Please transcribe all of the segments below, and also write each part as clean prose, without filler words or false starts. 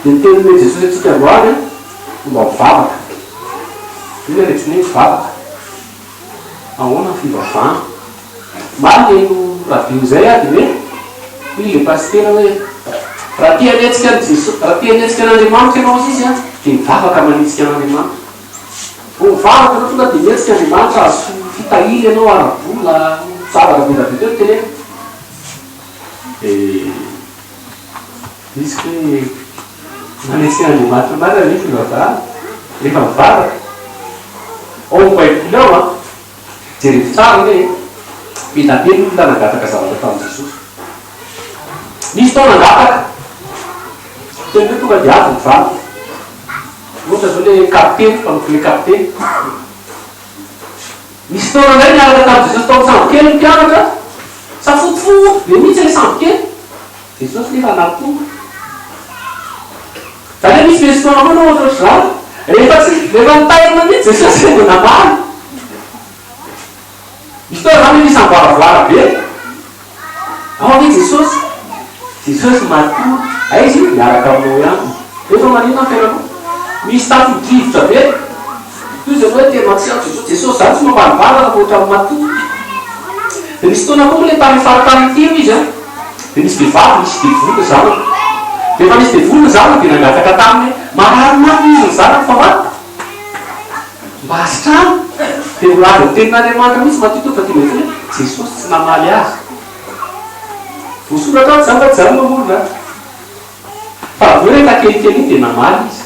dia nitenone jesosy atsika androany fomba mivavaka io rehetra ny mivavaka ahoana ny fivavahana maro no rahavio zay a dia hoe i le pastera hoe raha tia anetsika raha tia anetsika an'andriamanitra ianao izy a dia mivavaka manitsika an'andriamanitra vo mivavaka anao tonga dia mietsika andriamanitra azo fitahily ianao arabola zavaka vedavety eo tenena izy hoe manetsika andriamanitra mara ny fivavahana rehefa mivavaka ao ny baiboly ao a jerevy tsara hoe petabe ny olona nangataka zavatra tamin'i jesosy nisy tao nangataka teny hoe tonga dia avy mivavaka ohatra zao le kapiteny mpanompo le kapiteny misy taona ndray niaraka tamin'i jesosy tao sambo-kely ny mpianatra safotofoto be mihitsy le sambo-kely jesosy nefa anatonga zany hoe misy mesy taona koa ohatra zany rehefa nitairana mihitsy jesosy ndo namaly misy taona zany misy amboaravara be ao hoe jesosy matoa aizy miaraka aminao ihany efa manina ny fiainako misy tafodrivotra be toy zany hoe tena tsy jesosy zany tsy mamalivalana ohatra amin'ny matoa dia misy taona koa le tany faritany teo izy a dia misy vehivavy misy devoly zana dia efa misy devoly zana dia nangataka taminy marary maty izy ny zanaka fa maty mba asitrano dia volazy ny tenin'andriamanitra misy matito fa tia hoe jesosy tsy namaly azy vosoratra ao zany fa tsy zany mamorona fa aveo rehefa kelikely iny dia namaly izy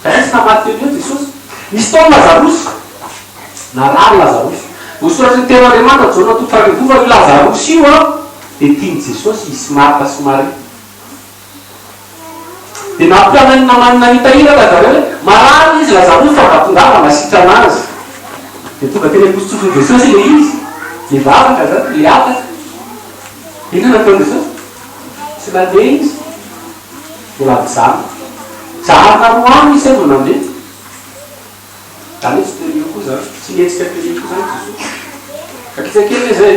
fa tsy namaly teo eo jesosy misy taona lazarosy narary lazarosy vosoratra ny tenin'andriamanitra jaona toko farakivova io lazarosy io a dia tiany jesosy izy marta sy mary dia nampianany namanina nitahiraka zareo hoe marary izy lazarosy fa vatongava nasitra anazy dia tonga tena positsofony jesosy le izy le vavaka zany le ataka ina nataony jesosy tsy nandeha izy mbola mijano jarina roano izy vo nandeha zany hoe tsy terio koa zany tsy nietsika terio koa zany jesosy kakitsy kely le zay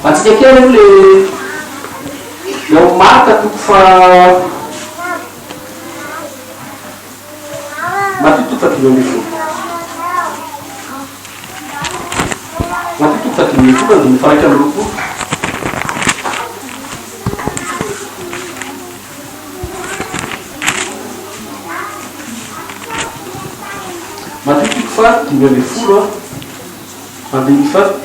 matsika kely io le ao marka toko fa matotoko fa 5 ambin'ny folo matotoko fa 5 ambin'ny folo andiny faraika amin'ny roapolo matotoko fa 5 ambin'ny folo andiny faraika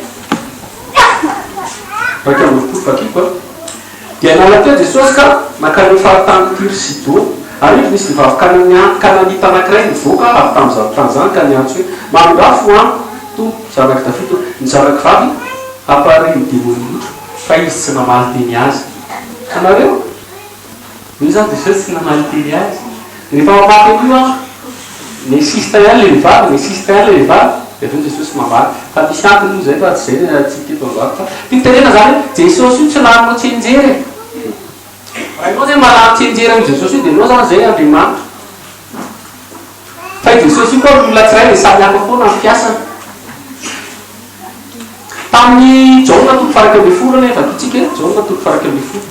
amin'ny roapolo fakiko dia nala teo jesosy ka nakane fahatany Tiro sy Sidôna ary io misy vehivavy kananita anankiray nivoaka avy tamin'izany tany zany ka niantso hoe mandrafo amiko to zanaky Davida ny zanaky vavy apareny demony loatra fa izy tsy namaly teny azy anareo io zany jesosy tsy namaly teny azy rehefa mamaky an'io a nesista ihany le vehivavy nesista ihany le vehivavy dia aveo jesosy mamaly fa misy antony io zay fa tsy zay tsy teto androany fa tiaterena zany hoe jesosy io tsy laninao tsenjery raha ianao zay malamy tsenjery am' jesosy io dia anao zany zay andriamanitra fa i jesosy io koa olona tsiray le samy hafa foana ny fiasany tamin'ny jaona toko faraika ambin'ny folo nefa totsika jaona toko faraika ambin'ny folo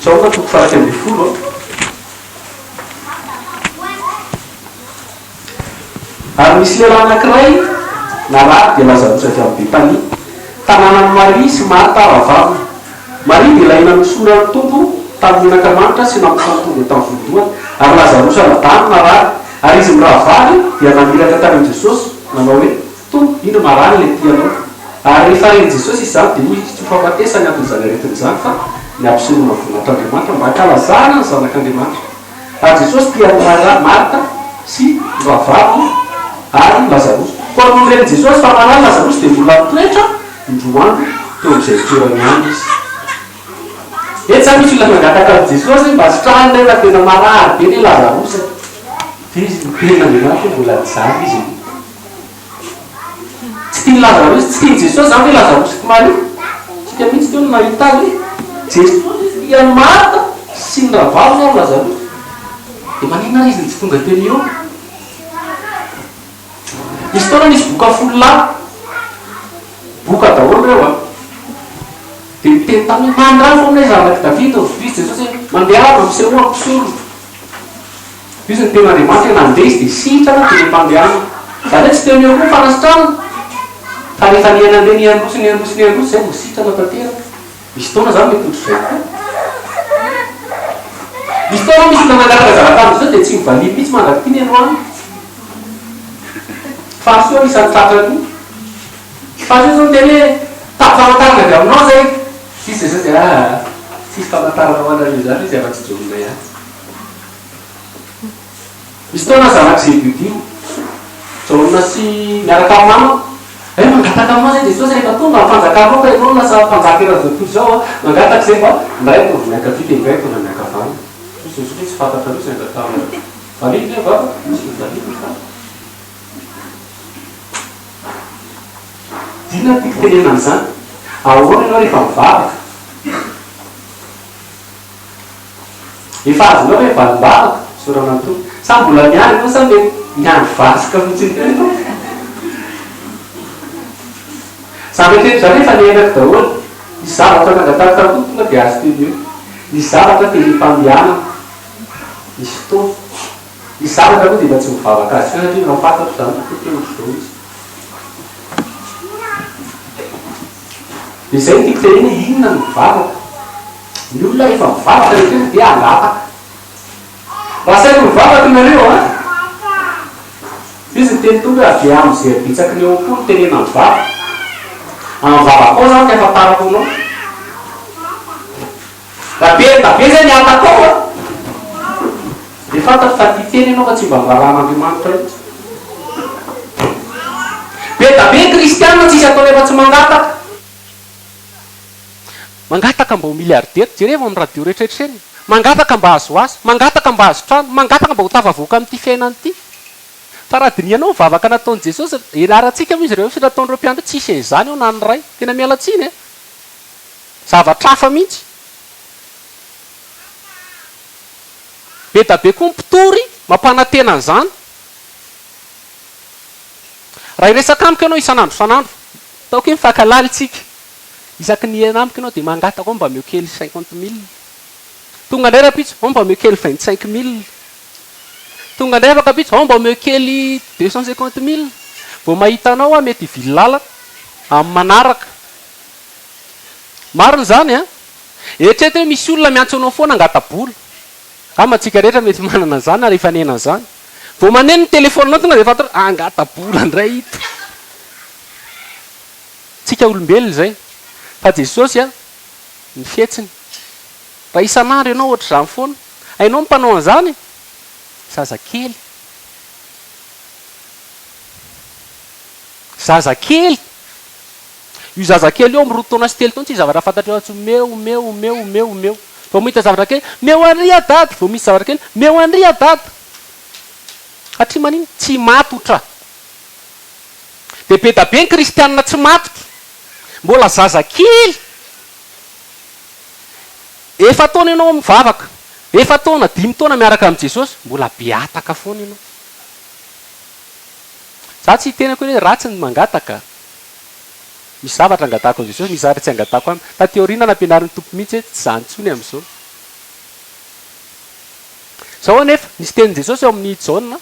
jaona toko faraika ambin'ny folo ary misy lehilahy anankiray narary dia lazarosy avy amin'ny Betania tanànan'i Maria sy Marta ravavina Maria dia ilaina misora ny tompo tamin'ny menaka-manitra sy nampifantonga tamin'ny voalohany ary lazarosy aladany narary ary izy miravaly dia namiraka tamin'i Jesosy nanao hoe tompo ino marany le tianao ary rehefa reny Jesosy izy zany dia hoy tsy fahafatesany anton'izany aretin'izany fa ny ampisehoana voninahitran'Andriamanitra mba hakalazana ny zanak'Andriamanitra ary Jesosy tian'ny Marta sy ravaviny ary lazarosy ko amin'ireny Jesosy fa marany lazarosy dia mbola mitoetra indroandro teo amin'izay toerany any izy ety zany misy olona nangataka amin'i Jesosy mba sitrahany rehefa tena marary be ny lazarosy dia izy miten'Andriamanitra mbola zany izy tsy tiany lazarosy tsy tiany Jesosy zany hoe lazarosy ty Maria tsika mihitsy teo no nahita hoe Jesosy tiany Marta sy ny ravaviny ao lazarosy dia manina izy ny tsy tonga teny eo misy taona misy boka folo lahy boka daholo reo a dia miteny tamin'ny mandrano aminay zanaka Davida izy Jesosy mandeha miseho ampisolo izy ny ten'Andriamanitra nandeha izy dia sitrana dia mpandehana zany hoe tsy teo eo koa fanasitrana ka rehefa niainandeha niandroso zay no sitrana tanteraka misy taona zany mety ohatr'izay koa misy taona misy na mangataka zava-tany zao dia tsy mivalia mihitsy mandraky ty ny androany fa soa isan'ny tratra koa fa so zao teny hoe tapafamantarana dia aminao zay sisy zay dia sisy famantarana ho anareo zany izy afa-tsy jononay any misy taona zanaka zebudio jonona sy miaraka amano mangataka aminao zay Jesosy rehefa tonga fanjakanao ka ianao lasa mpanjaka erazatoy zao a mangataka zay fa ndray to miakavita indray tona miakavany Jesosy tsy fantatra loa zay angatana valiny le vava misy valiny fa dina tiako tenena an'izany ahoana ianao rehefa mivavaka efa azonao hoe valim-bavaka sorana to sa mbola miany ianao sa mety miany vasika fotsiny teo samy teny zany efa niainako daholo nisy zavatra nangataka tatoa tonga dia azo teny eo nisy zavatra tenim-pandehanana nisy fotoana nisy zavatra koa dia mba tsy mivavaka azy satria raha fantatro zany tena zao izy dia zay tiako tenena inona ny mivavaka ny olona efa mivavaka rehetra dia angataka raha saiko mivavaka nareo a izy ny teny tonga avy amin'izay abitsaky ny eo am-polo tenena mivavaka am'vavakao zany ty afatarako anao dabe zay ny atakao a de fantatro fa ty teny ianao fa tsy mba mvaran'Andriamanitra itsy be dabe kristianina tsisy atao rehefa tsy mangataka mba ho miliardera jereva amin'ny radio rehetrarehetra eny mangataka mba azo asa mangataka mba azo trano mangataka mba ho tafavoaka amin'ity fiainany ity fa raha dinianao vavaka nataon'i Jesosy iaratsika moa izy ireo sy nataon'ireo mpianatra tsisy an'izany eo na ny ray tena mialatsiny e zavatra hafa mihitsy be dabe koa mpitory mampanantena an'izany raha iresaka amiko ianao isan'andro ataoko hoe mifakalalitsika isaky ny enamiko ianao dia mangataka ao mba meo kely 50 000 tonga indray rapitso ao mba meo kely 25 000 tonga indray afaka pitsy ao mba meo kely 250 000 vao mahitanao a mety hivily lalana amin'ny manaraka mariny zany a eritreto hoe misy olona miantso anao foana angatabola amatsika rehetra mety manana an'izany na rehefa nena an'izany vao maneno ny telefonanao tonga dia fantatra angatabola indray hito tsika olombelona zay fa Jesosy a ny fietsiny raha isan'andro ianao ohatra zany foana ainao mpanao an'izany zazakely io zazakely eo miroa taona sy telo taona tsy zavatra fantatra eo atsy meo vao mahita zavatra kely meo andria dady vao misy zavatra kely meo andria dady satria manino tsy matotra dia be dabe ny kristianina tsy matotra mbola zazakely efa taona ianao mivavaka efa taona 5 taona miaraka amin'i Jesosy mbola beataka foana ianao za tsy hitenako hoe ratsy ny mangataka misy zavatra angatako an'i Jesosy misy zavatra tsy angatako aminy tateoriana nampianarin'ny tompo mihitsy hoe tsy zany tsony amin'izao zao anefa nisy tenin' Jesosy eo amin'ny jaona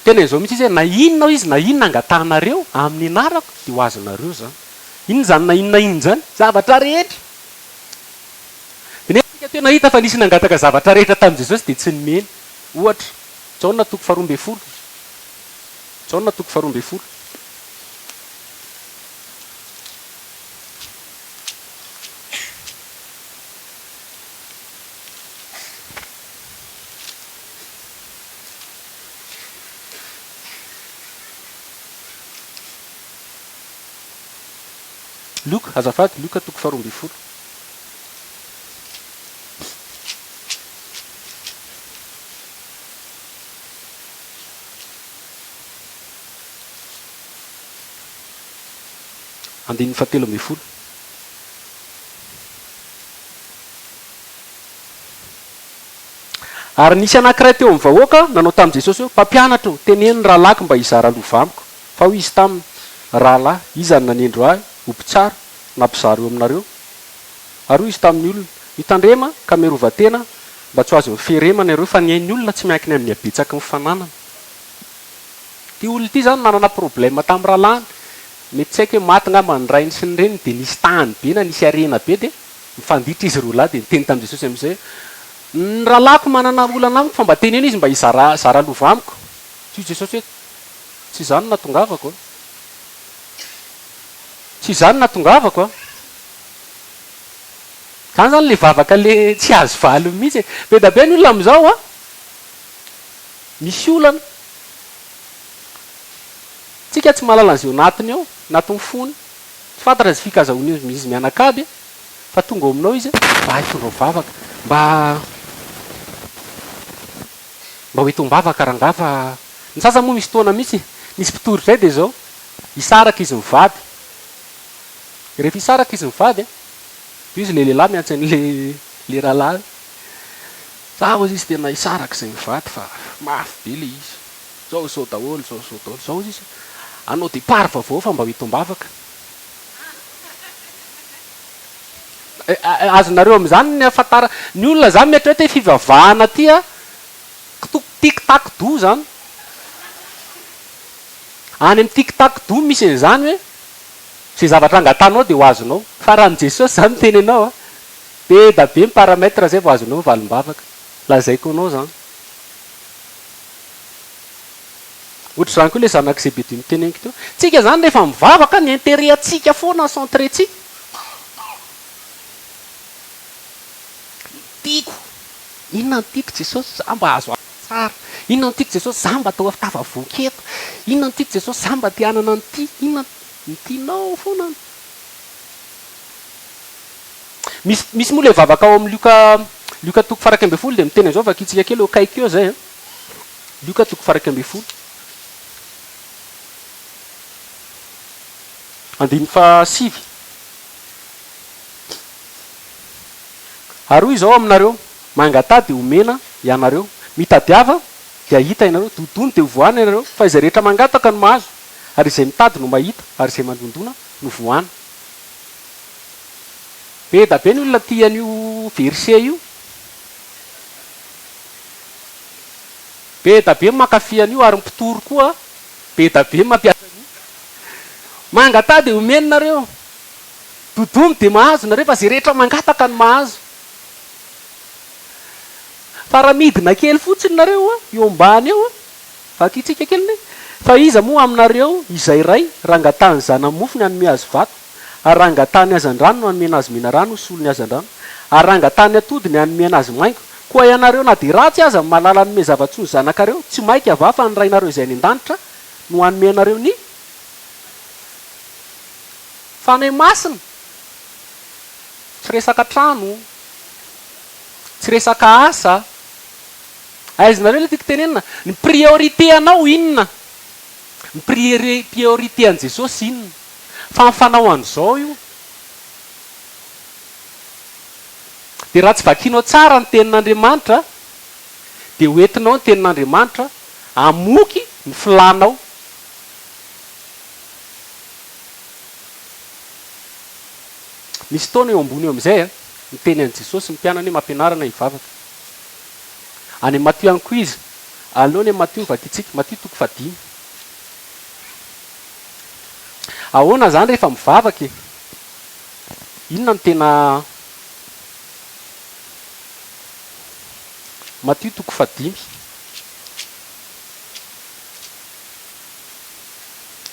tenen'izao mihitsy izy hoe na inona izy na inona angatanareo amin'ny anarako dia ho azonareo zany inona zany na inona zany zavatra rehetra nefa tena hita fa nisy nangataka zavatra rehetra tamin'i Jesosy dia tsy nomeny ohatra jaona 12 jaona 12 Luka azafady Luka 12 andininy 17 ary nisy anankiray teo amin'ny vahoaka nanao tamin'i Jesosy hoe mpampianatra teneno raha laky mba hizara lova amiko fa ho izy taminy rahalahy izany nanendro ahy ompitsara nampizaro eo aminareo ary izy tamin'ny olona hitandrema ka merovatena mba tsy azo miferemana ireo fa niain'ny olona tsy miankiny amin'ny abetsaky ny fananana ty olona ity zany manana problema tamin'ny rahalany mety tsy haiko hoe maty ngamba ny rainy sy ny reny de nisy tany be na nisy arena be de mifanditra izy roa lahy de niteny tamin'i Jesosy amin'izay ny rahalahiko manana olana amiko fa mba teneny izy mba izara lova amiko tsy Jesosy hoe tsy zany natongavako tsy zany natongavako zany zany le vavaka le tsy azo valo mihitsy be da be ny olona am'izao misy olana tsika tsy mahalala an'izay natiny ao natony fony tsy fantatra zy fikazahoany izy mianakaby fa tonga aminao izy mba hitondra vavaka mba hoetombavaka rangafa ny sasa moa misy toana mihitsy nisy mpitory zay de zao isaraka izy mivady rehefa isaraka izy mivady izy le lehilahy miantsa an'le rahalahy za ozy izy tena isaraka zay mivady fa mafy be le izy zao daholo zao izy anao de pary vavao fa mba hoetombavaka azonareo am'izany ny afatara ny olona zany mety hoe te fivavahana tya tiktak do zany any amy tiktak do misy an'izany hoe zay zavatra angatanao de ho azonao fa raha ny Jesosy zany teny anao be da be miparamètre zay vo azonao valim-bavaka lazaiko anao zany ohatra zany koa le zanaka zay be de miteneniko teo tsika zany rehefa mivavaka ny intérêt atsika foana centré tsika tiako inona ny tiako Jesosy za mba azo tsara inona ny tiako Jesosy za mba atao tafavoketo inona ny tiako Jesosy za mba te hanana nyty inona ny tianao foana misy moa le vavaka ao amin'ny lioka toko faraky amby folo de miteny zao vakitsika kely eo kaiky eo zay lioka toko faraky amby folo 7 ary hoy zao aminareo mangata de omena ianareo mitadiava de ahita ianareo dodony de voana ianareo fa izay rehetra mangataka no mahazo ary izay mitady no mahita ary izay mandondona no voana be da be ny olona tian'io verset io be da be makafian'io ary mpitory koa be da be mampiasa mangata de omenareo dodony de mahazo nareo fa zay rehetra mangataka no mahazo fa raha midina kely fotsiny nareo eo ambany eo vakitsika kely ne fa iza moa aminareo izay ray rangatany zana mofo ny anome azy vato ary rangatany azan-drano no anomena azy mena rano solony azan-drano ary rangatany atody ny anomena azy maingo koa ianareo na de ratsy aza malala anome zava-tsony zanakareo tsy maiky ava fa ny rainareo izay any an-danitra no anomenareo ny fanay masina tsy resaka trano tsy resaka asa aizanareo le tiako tenenina ny priorité anao inona ny priorité an' Jesosy inona fa mifanao an'izao io de raha tsy vakianao tsara ny tenin'Andriamanitra de hoentinao ny tenin'Andriamanitra amoky ny filanao misy taona eo ambony eo am'izay ny teny an' Jesosy ny mpianany hoe mampianarana hivavaka any Matthieu any koa izy alohany Matthieu vakitsika Matthieu toko 5 ahoana zany rehefa mivavaka inona ny tena Matthieu toko 5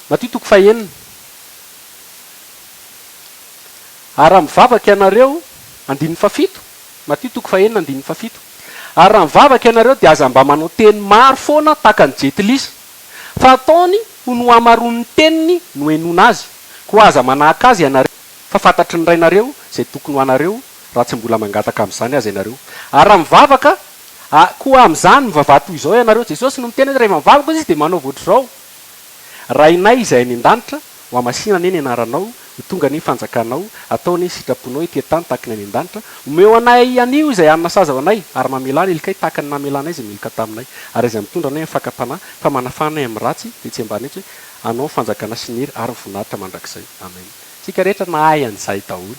Matthieu toko 9 ary raha mivavaka ianareo 7 Matthieu toko 9 7 ary raha mivavaka ianareo de aza mba manao teny maro foana tahaka ny jetilisa fa ataony ho no amaron'ny teniny no enona azy koa aza manahaka azy ianareo fa fantatry ny rainareo zay tokony ho anareo raha tsy mbola mangataka am'izany azy ianareo ary raha mivavaka koa am'izany mivavaha toy izao ianareo Jesosy no miteny rehefa mivavaka izy de manao voatra zao rainay izay any an-danitra ho amasinana eny anaranao tonga ny fanjakanao ataony sitraponao ity tany takany any an-danitra omeo anay anio izay anina saza ao anay ary mamelana ilikay tahaka ny namelana izy milika taminay ary izay mitondra anay fakapana fa manafanay amin'ny ratsy de tsy ambany etsy hoe anao fanjakana siniry ary voninahitra mandrakizay. Amen. Tsika rehetra nahay an'izay daholo.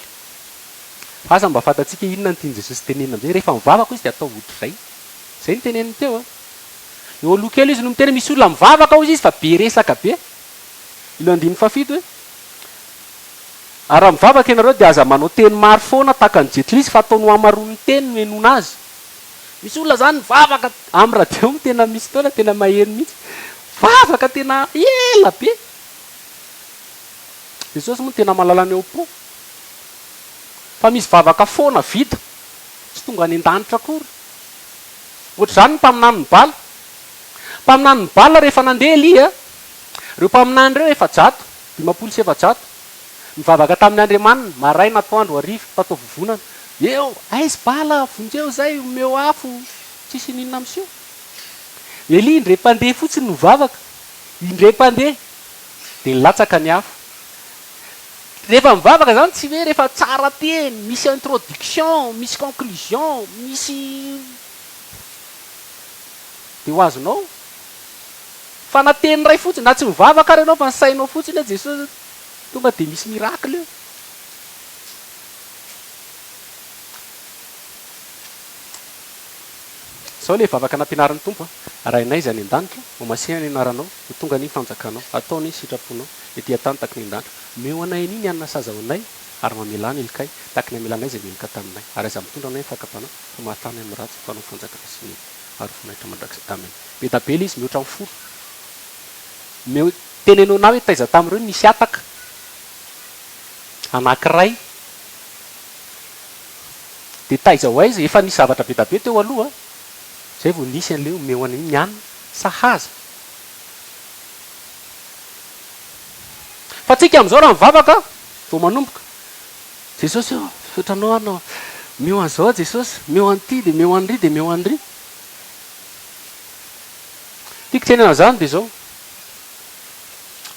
Asa mba fantatsika inona ny tiany Jesosy tenenina am'izay. Rehefa mivavaka izy dia atao ohatrizay. Zay ny teneniny teo a. Eo aloha kely izy no miteny misy olona mivavaka ao izy fa be resaka be. Ilo andiny fafito hoe araha mivavaka ianareo dia aza manao teny maro foana tahaka ny jetlisa fa ataony hamaroa ny teny no enona azy. Misy olona zany mivavaka amin'ny radio tena misy foana tena maheno mihitsy. Vavaka tena ela be. Jesosy moa tena mahalala ny eo po. Fa misy vavaka foana vita tsy tonga any an-danitra akory. Ohatr'izany ny mpaminany ny bala. Mpaminany ny bala rehefa nandeha Elia, reo mpaminany reo 700 mivavaka tamin'ny Andriamanina maraina atoandro hariva tatao vovonana. Eo aizy bala vonjeo zay omeo afo tsisy ninona am'sio. Elia indray mpandeha fotsiny no vavaka. Indray mpandeha dia nilatsaka ny afo. Rehefa mivavaka zany tsy hoe rehefa tsara teny, misy introduction, misy conclusion, misy dia ho azonao. Fa na teny ray fotsiny, na tsy mivavaka ary ianao fa ny sainao fotsiny hoe Jesosy tonga dia misy miracle eo. Sao le vavaka nampianaran'ny tompo a. Rainay izy any an-danitra, ho masina ny anaranao, ho tonga ny fanjakanao, ataony sitraponao, etỳ tany taky ny an-danitra. Meo anay an'iny anina sazaonay ary mamelana ilokay taky ny amelanay izay melika taminay. Ary aza mitondra anay fakapana fa mahatany amin'ny ratsy fanao fanjakana sy ny ary voninahitra mandrakizay. Amen. Bedabely izy mihoatra amin'ny folo. Meo tenenao na hoe taiza tamin'ireo nisy ataka anankiray dia taiza ho aiza efa nisy zavatra be da be teo aloha. Zay vao nisy an'ilay omeo an'iny nianina sahaza. Fa tsika amin'izao raha mivavaka vao manomboka Jesosy eo fotranao anao meo an'izao Jesosy, meo an'ity dia meo an'ry dia meo an'ry. Tiako tenena zany dia zao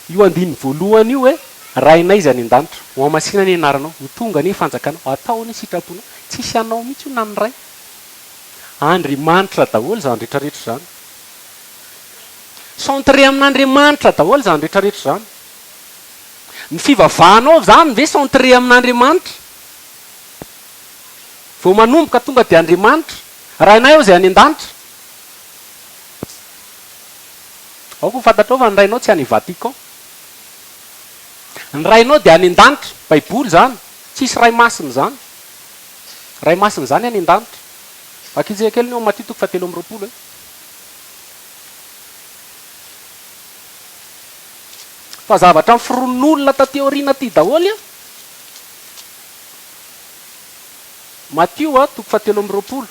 io andiny voalohany io hoe rainay izy any an-danitra, ho amasina ny anaranao, ho tonga ny fanjakanao, ataony sitraponao, tsisy anao mihitsy io na ny ray. Andriamanitra daholo zany rehetrarehetra zany. Centré amin'Andriamanitra daholo zany rehetrarehetra zany. Ny fivavahanao zany ve centré amin'Andriamanitra? Vao manomboka tonga dia Andriamanitra. Rainay ao izay any an-danitra. Ao ko fantatrao fa ny rainao tsy any Vatican. Ny rainao dia any an-danitra. Baiboly zany. Tsisy ray masina zany. Ray masina zany any an-danitra. Akizay kely ny Matthieu 7:20. Fa zavatra ny firon'olona taty aoriana ty daholo a. Matthieu 7:20.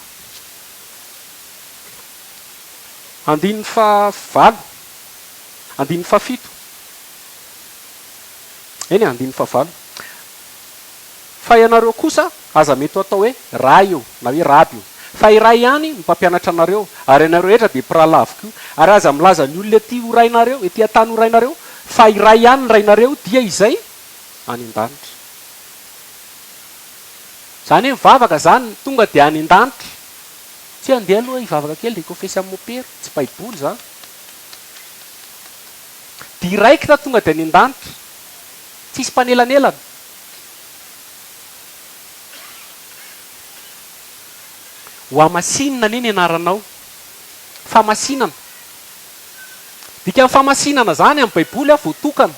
Andininy fa-valo. Andininy fa-fito. Eny andininy fa-valo. Fa ianareo kosa aza mety atao hoe ray io na hoe raby io. Fa iray ihany ny mpampianatra anareo ary ianareo rehetra dia mpirahalahy avokoa. Ary aza milaza ny olona ety ho rainareo, ety an-tany ho rainareo fa iray ihany ny rainareo dia izay any an-danitra. Zany hoe mivavaka zany tonga dia any an-danitra. Tsy handeha aloha hivavaka kely dia confesse amin'ny mopera, tsy baiboly zany. Dia iraikitra tonga dia any an-danitra. Tsisy mpanelanelana. Ho amasinina neny anaranao. Famasinana. Dika amin'ny famasinana zany amin'ny baiboly a voatokana.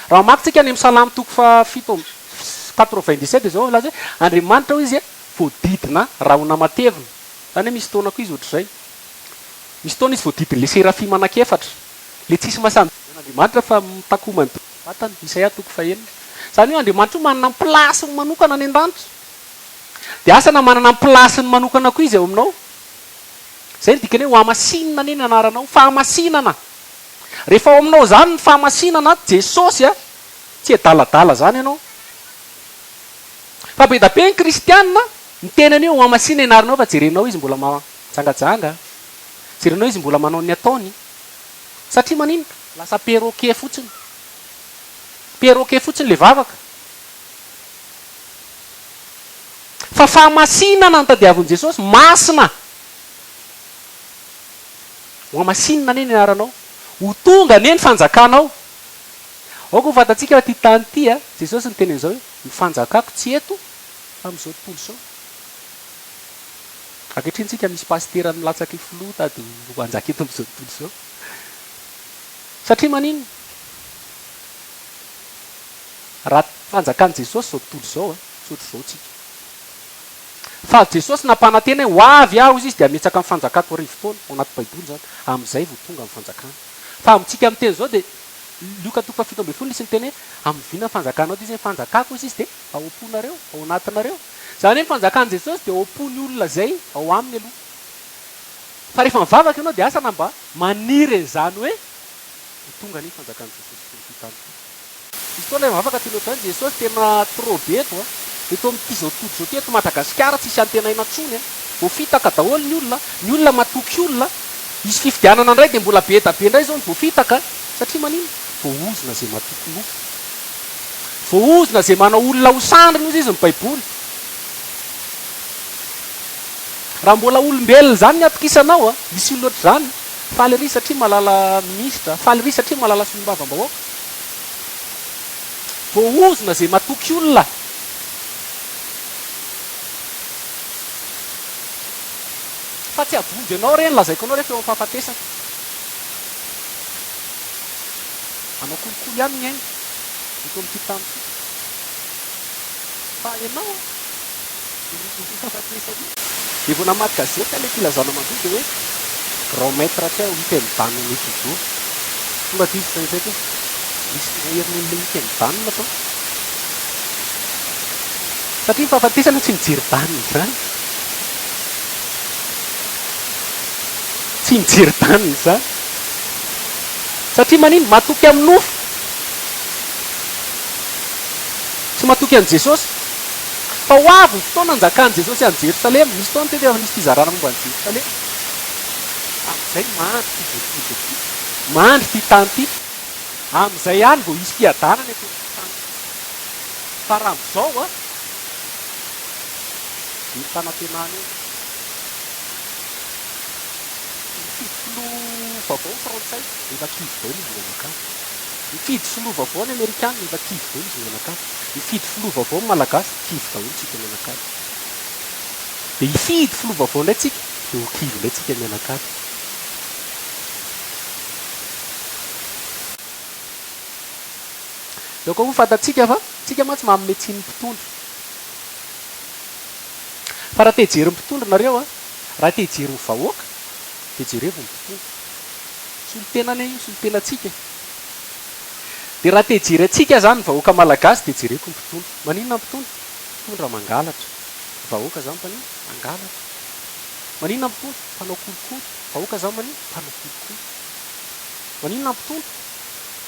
Raha makintsika any amin'ny salamo toko fa-7 97 zao laza hoe Andriamanitra ho izy voadidina rahona matevina. Zany hoe misy taona koa izy ohatr'izay. Misy taona izy voadidina le serafima anankefatra. Le tsisy mahasamby Andriamanitra fa mitakoma ny vatany. Isaia 9:1. Zany hoe Andriamanitra manana plasy manokana any an-danitra. Dia asana manana plasy manokana koa izy ao aminao. Zay ny dikany hoe ho amasinina neny anaranao, fahamasinana. Rehefa ao aminao zany ny fahamasinana, Jesosy a tsy adaladala zany ianao. Fa be da be ny kristianina ny tenany io ho amasina anaranao fa jerenao izy mbola majangajanga. Jerenao izy mbola manao ny ataony. Satria manino? Lasa perroquet fotsiny. Perroquet fotsiny le vavaka. Fa fahamasinana ny tadiavin'i Jesosy masina. Ho amasinina neny anaranao. ho tonga ne ny fanjakanao aoko fantatsika ty tany ty a jesosy ny tenen'izao hoe mifanjakako tsy eto am'izao tontolo zao aketrintsika misy pastera milatsaky filo tady anjaka eto am'izao tontolo zao satria manino raha fanjakan' jesosy zao tontolo zao a sotro zao tsika fa jesosy nampanantena ho avy aho izy de ametsaka amin'ny fanjakato arivo taona ao anaty baiboly zany am'izay vo tonga amin'ny fanjakana fa amitsika amin'ny teny zao de lioka toko fafito amby folo nisy ny teny hoe amin'ny vina fanjakanao de izy fanjakako izy de ao am-ponareo ao anatinareo zany hoe fanjakan' jesosy de ao am-pony olona zay ao aminy aloha fa rehefa mivavaka ianao de asana mba maniry an'izany hoe tonga ny fanjakan' jesosy tony izy toa lay mivavaka teny ohatrany jesosy tena trop be eto a de to am'ty zao tontolo zao ty eto Madagasikara tsisy antenaina ntsony a vo fitaka daholo ny olona matoky olona izy fifidianana indray de mbola be tabe indray zao ny voafitaka satria manino voaozona zay matoky nofo voaozona zay manao olona ho sandriny izy ny baiboly raha mbola olombelona zany ny atokisanao a misy olo loatra zany faly ry satria malala ministra faly ry satria malala solombavam-bahoaka voaozona zay matoky olona fa tsy avonjy anao reny lazaiko anao rehefa eo am'fahafatesana anao kolokolo ihany ny ainy eto am'ty tany ty fa ianao fahafatesana de vo namaty gazety ale filazana mandoa de hoe grand maître aty ho hita midanina mety zo tonga divotra ndraiky misy herin'olona hita midanina atao satria ny fahafatesana tsy mijery daniny zany tsy mijery daniny zany satria manino matoky amin'ny nofo tsy matoky an' jesosy fa ho avy ny fotoana anjakan' jesosy any jerosalema misy fotoana tety efa nisy fizarana momba any jerosalema am'izay mandry ty vototo ty mandry ty tany ty am'izay ihany vo isy fiadanana eto tany fa raha am'izao a ny fanantenana io vaovao frantsay efa kivy dao ny izy nanakany mifidy filoha vaovao ny amerikana efa kivy dao izy nanakany mifidy filoha vaovao ny malagasy kivy daholo tsika nanakany de hifidy filoha vaovao indray tsika de ho kivy indray tsika mianakany deo koa ho fantatsika fa tsika ma tsy mahametsy ny mpitondra fa raha tejery mpitondra nareo a raha tejery ny vahoaka de jerevo ny mpitondra solotena ny solotenatsika de raha tejery atsika zany vahoaka malagasy de jereko ny mpitondra maninona mpitondra mpitondra mangalatra vahoaka zany mpanino mangalatra maninona mpitondra mpanao kolokolo vahoaka zany manino mpanao kolokolo maninona mpitondra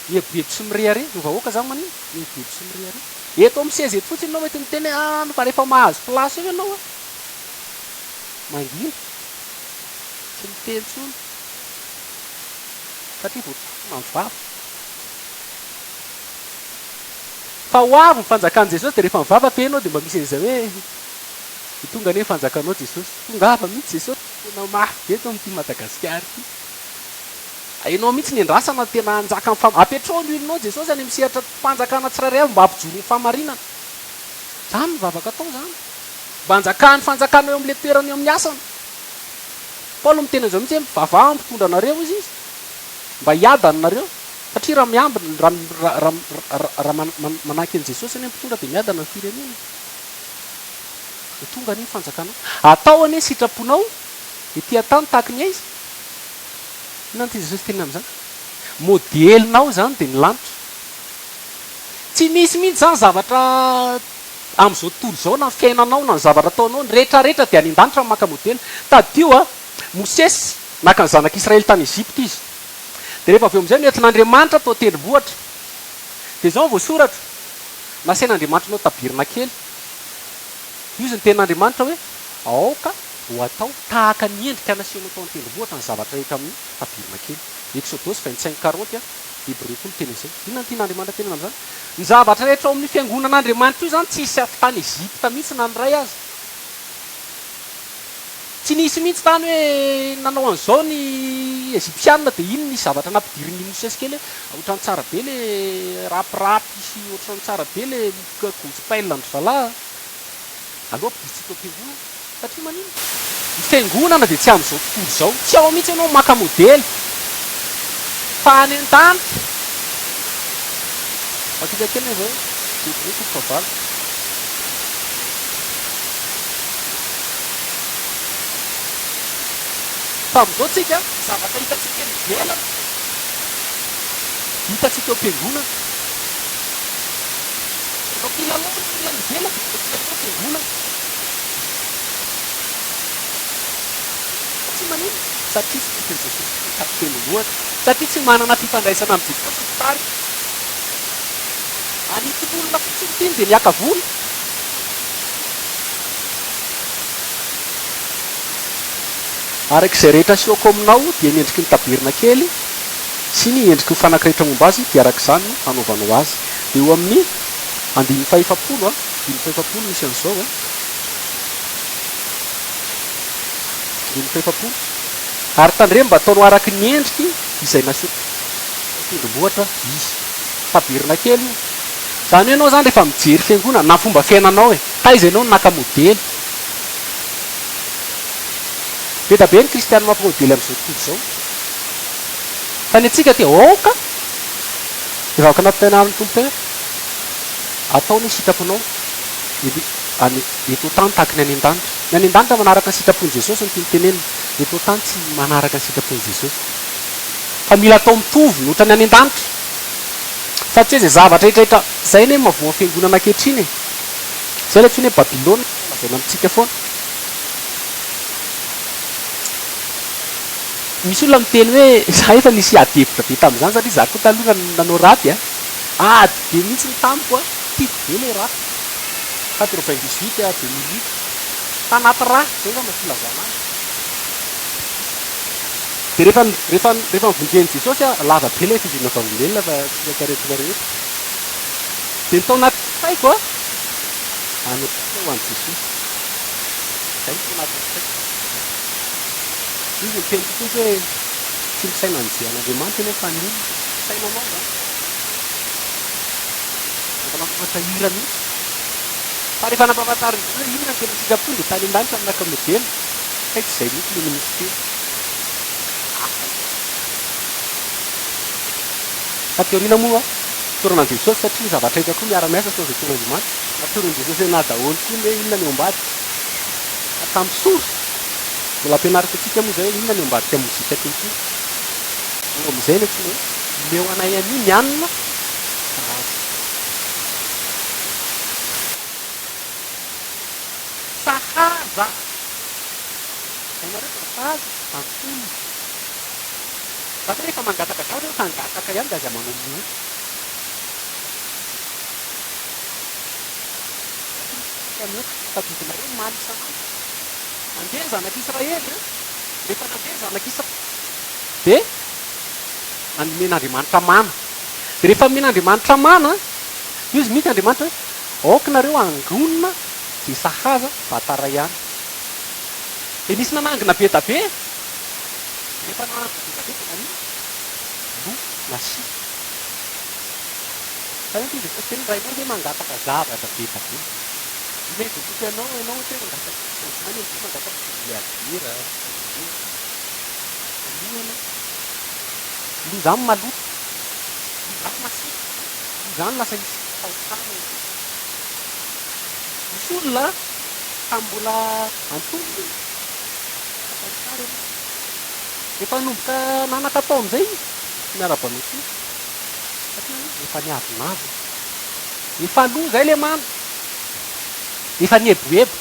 miebeby sy mirehare no vahoaka zany manino miebeby sy mirehare eto amin'ny seza eto fotsiny anao mety miteny ano fa rehefa mahazo plasy eo ianao a mangina tsy miteny tsony satria voatona mivava fa ho avy ny fanjakan' jesosy de rehefa mivava fe anao de mba misy an'izay hoe tonga ne fanjakanao jesosy tonga ava mihitsy jesosy tena mafy be eto am'ty Madagasikara ty ainao mihitsy ny andrasana tena anjaka apetrao ny ilinao jesosy any misehatra fanjakana tsirairay avy mba hampijoro ny fahamarinana zany mivavaka atao zany mba anjakany fanjakanao eo am'le toerana eo amin'ny asana paoly miteny an'izao mihitsy hoe mivavaha mpitondra anareo izy izy mba hiadananareo satria raha miambina raha manahaky an' jesosy any mpitondra de miadana ny firenena de tonga ny fanjakanao atao anie sitraponao de tia tany tahaky ny aizy inona ty jesosy teny am'izany modelinao zany de ny lanitra tsy misy mihitsy zany zavatra am'izao tontolo zao na fiainanao na ny zavatra ataonao ny rehetrarehetra de any an-danitra maka modely tadio a mosesy naka ny zanak'Israely tany Ezipta izy de rehefa avy eo am'izay noentin'Andriamanitra atao tendrombohatra de zao voasoratra nasain'Andriamanitra nao tabirina kely io izy ny ten'Andriamanitra hoe aoka ho atao tahaka ny endrika nasianao tao ny tendrombohatra ny zavatra rehetra amin'ny tabirina kely Exodosy 25:40 a Hébreu koa teny izay inona ny tian'Andriamanitra teny am'izany ny zavatra rehetra ao amin'ny fiangonan'Andriamanitra io zany tsisy afy tany Ezipta mihitsy na ny ray azy tsy nisy mihitsy tany hoe nanao an'izao ny eziptianina dia iny nisy zavatra nampidiriny mosesy kely hoe ohatrany tsara be le rapirapy sy ohatrany tsara be le gospel andro zalahy aloha ampidiritsika am-piangonana satria manino ny fiangonana dia tsy amin'izao tontolo izao tsy ao mihitsy ianao maka modely fa any an-danitra makika kely zao hoe tokafavalo fa amin'izao tsika zavatra hitatsika ny velana hitatsika eo am-piangonana anao kilalao mila ny velana tiatao fiangonana tsy manino satria tsy tokony jesosy tapiteny loatra satria tsy manana fifandraisana amin'ny jesosy ny tary anitin'olona fotsiny tiny dia niaka vola arak'izay rehetra sioko aminao dia niendriky ny tabirina kely sy ny endriky ny fanankirehetra momba azy dia arak'izany no fanaovanao azy dia eo amin'ny andimy fahefapolo dimy fahefapolo misy an'izao dimy fahefapolo ary tandre mba ataonao araky ny endriky izay nasio tendrombohatra izy tabirina kely io zany hoe ianao zany rehefa mijery fiangonana na fomba fiainanao ta izy ianao naka modely be da be ny kristiana mampimodely amin'izao tontolo izao fa ny atsika dia oka efa afaka nampitainariny tompo hoe ataony ny sitraponao eto tany tahaky ny any an-danitra ny any an-danitra manaraka ny sitrapony jesosy ny tinytenenina eto tany tsy manaraka ny sitrapony jesosy fa mila atao mitovy nohatra ny any an-danitra fa tsy hoe zay zavatra rehetrarehetra zay ny hoe mavoa fiangonana ankehitriny zay le tsy hoe babilôna lazaina amintsika foana misy olona miteny hoe za efa nisy adevitra be tamin'izany satria za koa taloha nanao raty ady be mihitsy ny tamiko tiako be le raty 98 à 2008 tanaty raha zay nga mampilazana azy dia rehefa mivondreny jesosy laza be le fivinana favelona fa tsikarehetra rehetra dia nytao anaty saiko any ho an'i jesosy zay tao anaty saiko izy miteny tokoa hoe tsy misaina anjehan'andriamanitra eny fa ny olona sainanao zany nampamafatra hira mihitsy fa rehefa nampafantariny hoe hira ny tena sitrapony dia tany an-danitra aminaka modely fa tsy izay mihitsy le ministry fa teoriana moa toranan'i jesosy satria ny zavatra hita koa miara-miasa sao zay teon'andriamanitra natorin'i jesosy ena daholo koa hoe inona ny ombady tamin'ny sory mbola ampianarika atsika moa zay hoe inona ny ombadika mozika teto o amin'izay ny tsy hoe meo anay an'io ny anina sahaza ainareo sahaza antony zatra rehefa mangataka zao rehefa angataka ihany da aza manao mio tabidina reo maly sanandro mandeha zanak'Israely rehefa nandeha zanak'Israely dia nanomen'Andriamanitra mana dia rehefa men'Andriamanitra mana io izy mihitsy Andriamanitra hoe aoka nareo angonina dia sahaza vatara ihany dia nisy nanangina be da be rehefa nanangina be da be dia nanino lo nasi zany hoe jesosy teny raha ianao hoe mangataka zavatra be da be ile jesosy ianao hoe mangataka zany mangataka leadira lo zany maloto lo zany masika lo zany lasa misy fahotana misy olona tambola antony fahotana efa nomboka nanakatao amin'izay izy miara-banoto satria efa niavonavo efa lo zay le mana efa nieboebo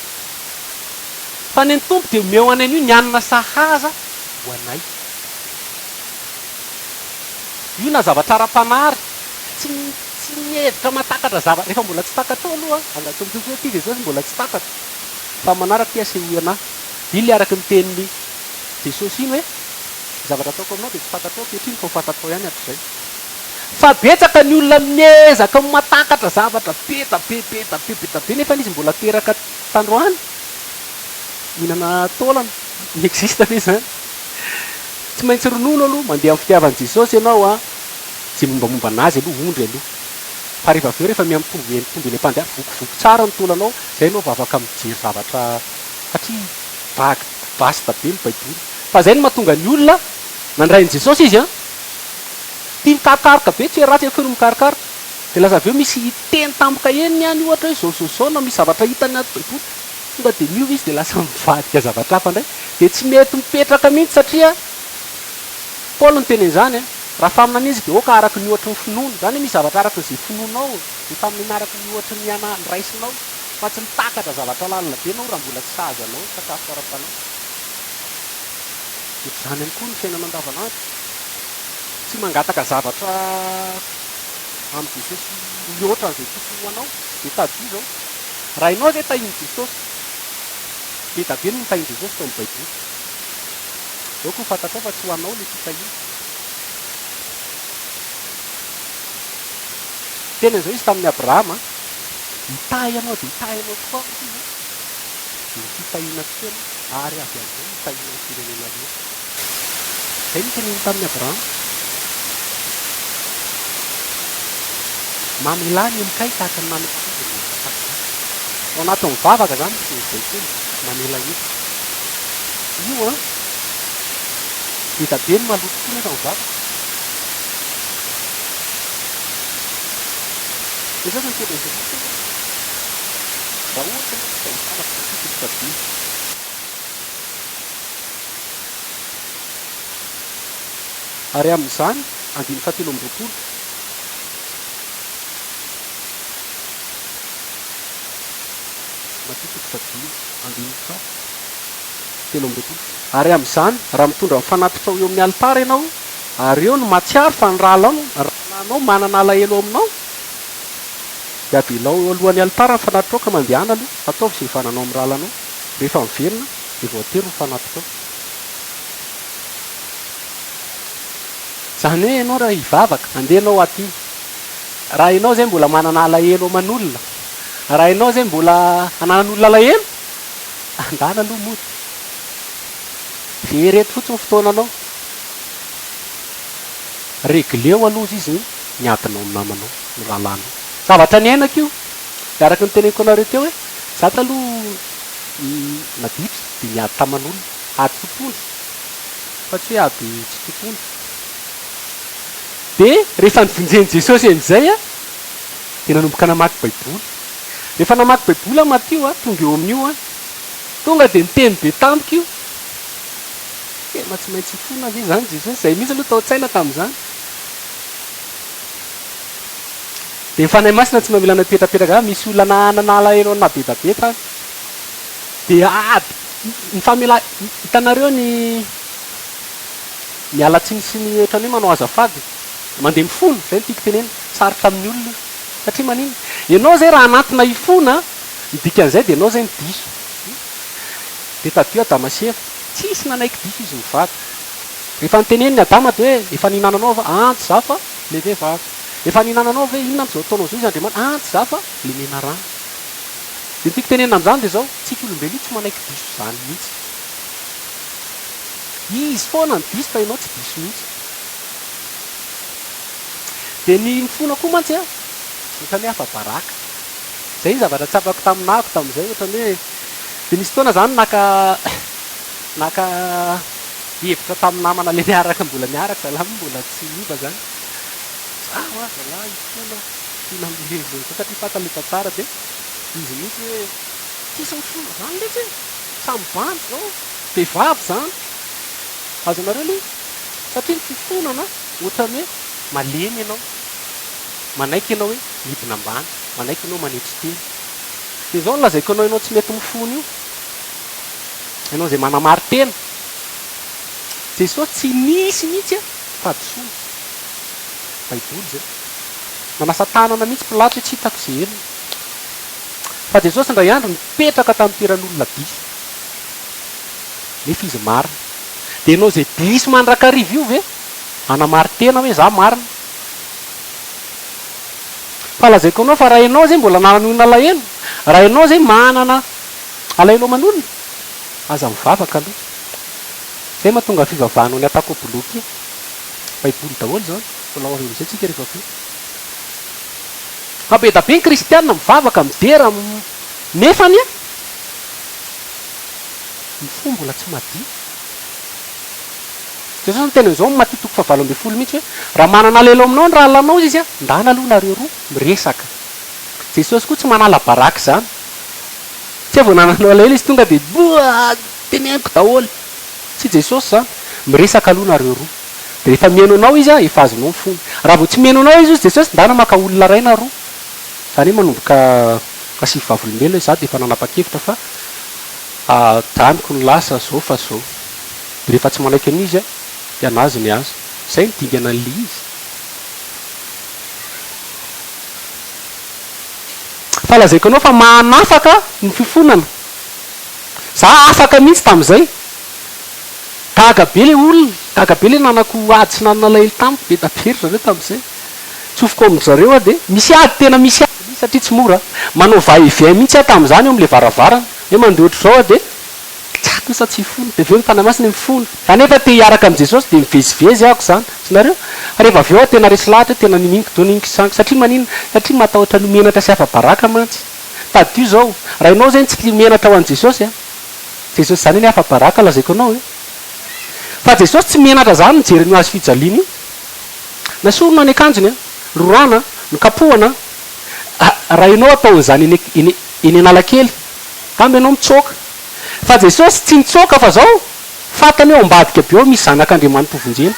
fa ny tompo dia meo any an'io ny anina sahaza ho anay io na zavatra ara-panary tsy mihevitra matakatra zavatra rehefa mbola tsy takatra ao aloha angatompotsy hoe ty jesosy mbola tsy takatra fa manaraka ty asehoana io le araky ny teniny jesosy iny hoe zavatra ataoko aminao dia tsy fantatrao kehitriny fa ho fantatrao ihany atr'izay fa betsaka ny olona miezaka matakatra zavatra be da be nefa n'izy mbola teraka tandroany mihinana taolana Existe ve zany tsy maintsy ronono aloha mandeha amin'ny fitiavan'i Jesosy ianao a zay mombamomba anazy aloha ondry aloha fa rehefa avy eo rehefa miamitombo eny ampandeha vokovoko tsara ny tolanao zay anao vao afaka mijery zavatra satria vasta be ny baiboly fa zay no mahatonga ny olona nandrain'i Jesosy izy a tia mikarokaroka be tsy hoe ratsy akory mikarokaroka de lasa avy eo misy teny tampoka eny any ohatra hoe zao na misy zavatra hitany anaty baiboly tonga de miova izy de lasa mivadika zavatra hafa indray de tsy mety mipetraka mihitsy satria Paoly ny teny an'izany a raha faminana izy de oka araka ny ohatra ny finoana zany hoe misy zavatra araka izay finoanao de faminaraka ny ohatra ny raisinao fa tsy mitakatra zavatra lalina be anao raha mbola tsy sahazanao sakafo ara-panao de zany ihany koa ny fiainana andavanandro tsy mangataka zavatra amin'ny Jesosy mihoatra an'izay tokony ho anao de tadio zao raha ianao zay tahiny Jesosy de tabe no mitahiny Jesosy tao amin'ny baiboly zao koa fantatrao fa tsy ho anao le fitahina tena zao izy tamin'ny Abrahama mitahy ianao de hitahy ianao tokoa de fitahina tokoa ianao ary avy amin'izay mitahina ny firenena rehetra zay ny teneny tamin'ny Abrahama mamelany mikay tahaka ny nanako ao anatin'ny mivavaka zany zay koa mamela hety io a hita be ny maloto koa nefa mivavaka de zao ny tena izay raha ohatra fa hitana ary amin'izany andiny fahatelo amby roapolo ary amin'izany raha mitondra mifanatitra eo amin'ny alitara ianao ary eo no matsiaro fa ny rahalanao manana alahelo aminao de avelao alohan'ny alitara ny fanatitra ao ka mandehana aloha ataovy zay fananao amin'ny rahalanao rehefa miverina de voatery ny fanatitra ao zany hoe ianao raha hivavaka andehanao aty raha ianao zay mbola manana alahelo aman'olona raha ianao zay mbola ananan'olona alahelo andana aloha mody vereto fotsiny fotoananao regleo aloha izy miatinao amin'ny namanao ny rahalanao zavatra ny ainako io de araka ny teneniko anareo teo hoe za taloha naditra de miady taman'olona ady tompony fa tsy hoe ady tsy tompony de rehefa nivonjeny Jesosy an'izay a de nanomboka namaky baiboly rehefa namaky baiboly matio a tonga eo amin'io a tonga de niteny be tampoka io tena tsy maintsy fona ve zany Jesosy zay mihitsy aloha tao-tsaina tamin'izany de nyfanahy masina tsy mamela napetrapetraka misy olona nanala na be da be tany de ady ny famela hitanareo ny mialatsiny sy ny ohatrany hoe manao azafady mandeha mifona zay ny tiako tenena sarotra amin'ny olona satria manino ianao zay raha anatina ifona midika an'izay de ianao zay ny diso de tadio Adama sy Eva tsisy nanaiky diso izy mivady rehefa niteneny ny Adama de hoe efa ninananao fa antsy za fa le vehivavy efa ninananao ve inona am'izao ataonao zao izy Andriamanitra antsy za fa le mena rano de tiako tenena am'izany de zao tsika olombelo io tsy manaiky diso zany mihitsy izy foana ny diso fa ianao tsy diso mihitsy de ny mifona koa mantsy a ohatrany hoe afa-baraka zay ny zavatra tsapako taminahako tamin'izay ohatrany hoe de misy fotoana zany naka hevitra tamin'ny namana le miaraka mbola miaraka zalahy mbola tsy miba zany zaho a zalahy ifona ina am'le satria fataleta tsara de izy mihitsy hoe tsisy mifona zany letsy samy bandy zao vehivavy zany azonareo le satria ny fifonana ohatrany hoe malemy ianao manaiky ianao hoe midina ambany manaiky ianao manetry teny de zao nolazaiko anao ianao tsy mety mifona io ianao zay manamary tena Jesosy tsy nisy mihitsy a fa disoina baiboly zay manasa tanana mihitsy Pilato hoe tsy hitako izay elona fa Jesosy indray andro mipetraka tamin'ny toeran'olona diso nefa izy marina de ianao zay diso mandrakariva io ve anamary tena hoe za marina fa lazaiko anao fa raha ianao zay mbola nanan'olona alahelo raha ianao zay manana alahelo aman'olona aza mivavaka aloha zay mahatonga fivavahanao ny atako boloky baiboly daholo zany volao am'izay tsika rehefa be mabeda be ny kristianina mivavaka midera nefany a ny fo mbola tsy madio jesosy ny tena zao matitoko fa valo ambe folo mihitsy hoe raha manana lelo aminao ny raha lanao izy a ndana aloha nareo roa miresaka jesosy koa tsy manala baraky zany tsy vo nananao alahelo izy tonga de boa teneniko daholo tsy jesosy zany miresaka aloha nareo roa de rehefa mieno anao izy a efa azonao mifony raha vo tsy mieno anao izy ozy jesosy ndana maka olona raina roa zany hoe manomboka kasivy vavolombelo za de efa nanapa-kevitra fa draniko ny lasa zao fa zao de rehefa tsy manaiky an'izy a ianazy ny azy zay midingana an'le izy fa lazaiko anao fa manafaka ny fifonana za afaka mihitsy tam'izay gaga be le olona gaga be le nanako ady sy nanana lahelo tamiko be tapery zareo tam'izay tsofoko amindry zareo a de misy ady tena misy ady satria tsy mora manao va-et-vient mihitsy a tam'izany eo am'le varavarana hoe mandeha ohatr' zao a de tsako sa tsy fony de aveo mitana masina mifony kanefa te hiaraka am' jesosy de mivezivezy ahako zany sy nareo rehefa aveo a tena resy lahatra tena nininiko doniniko sanky satria manina satria matahotra nomenatra sy afa-baraka mantsy tadio zao raha inao zany tsy menatra ho an' jesosy a jesosy zany hoe ny afa-baraka lazaiko anao e fa jesosy tsy menatra zany mijery ny azy fijaliana io nasorona ny akanjony a rorana nokapohana raha inao ataon'zany eny analakely kamby ianao mitsoka fa jesosy tsy mitsoka fa zao fatany eo ambadika be eo misy zanak'andriamanitovonjena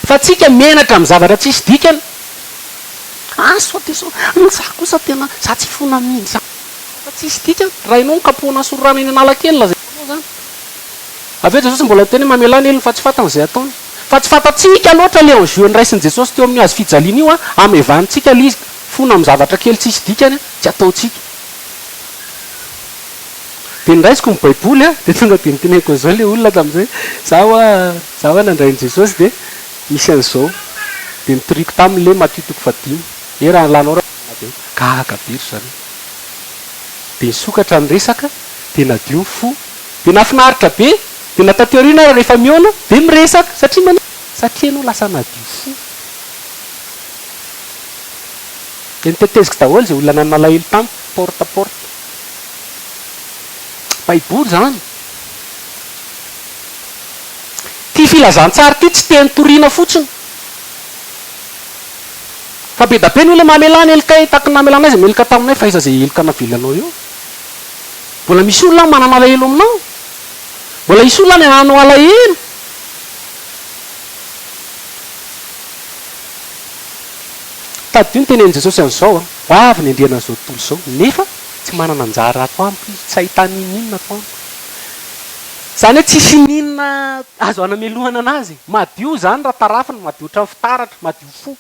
fa tsika menatra am' zavatra tsisy dikany aso jesosy za kosa tena za tsy fona mihiny za fa tsisy dikany raha inao nikapohana sororana eny analakely lazainao zany aveo jesosy mbola teny hoe mamelany elony fa tsy fatan'izay ataony fa tsy fatatsika loatra le enjeu ny raisiny jesosy teo amin'ny azy fijaliana io a amevantsika le izy fona am' zavatra kely tsisy dikany a tsy ataotsika de niraisiko my baiboly a de tonga de niteneko an'izao le olona tam'izay za hoa nandrainy jesosy de misy an'izao de nitoriko tamin'le matitoko fadimy e raha lanao rade gaga be ry zany de nisokatra ny resaka de nadio ny fo de nafinaritra be de natateorina raha rehefa miona de miresaka satria anao lasa nadio fo de niteteziko daholo zay olona nanana lahelo tamy porte baiboly zany ty filazantsary ty tsy teny toriana fotsiny fa be da be ny olona mamelany elika taky namelana azy melika taminay fa iza zay elika navelanao eo mbola misy olona manana alahelo aminao mbola isy olona ny ananao alahelo tadio ny teneny jesosy an'izao a ho avy ny andriana an'izao tontolo zao nefa tsy manana anjara ato amiko izy tsy ahitanin'inona ato amiko zany hoe tsisy ninona azo anamelohana anazy madio zany raha tarafiny madio ohatran'ny fitaratra madio fo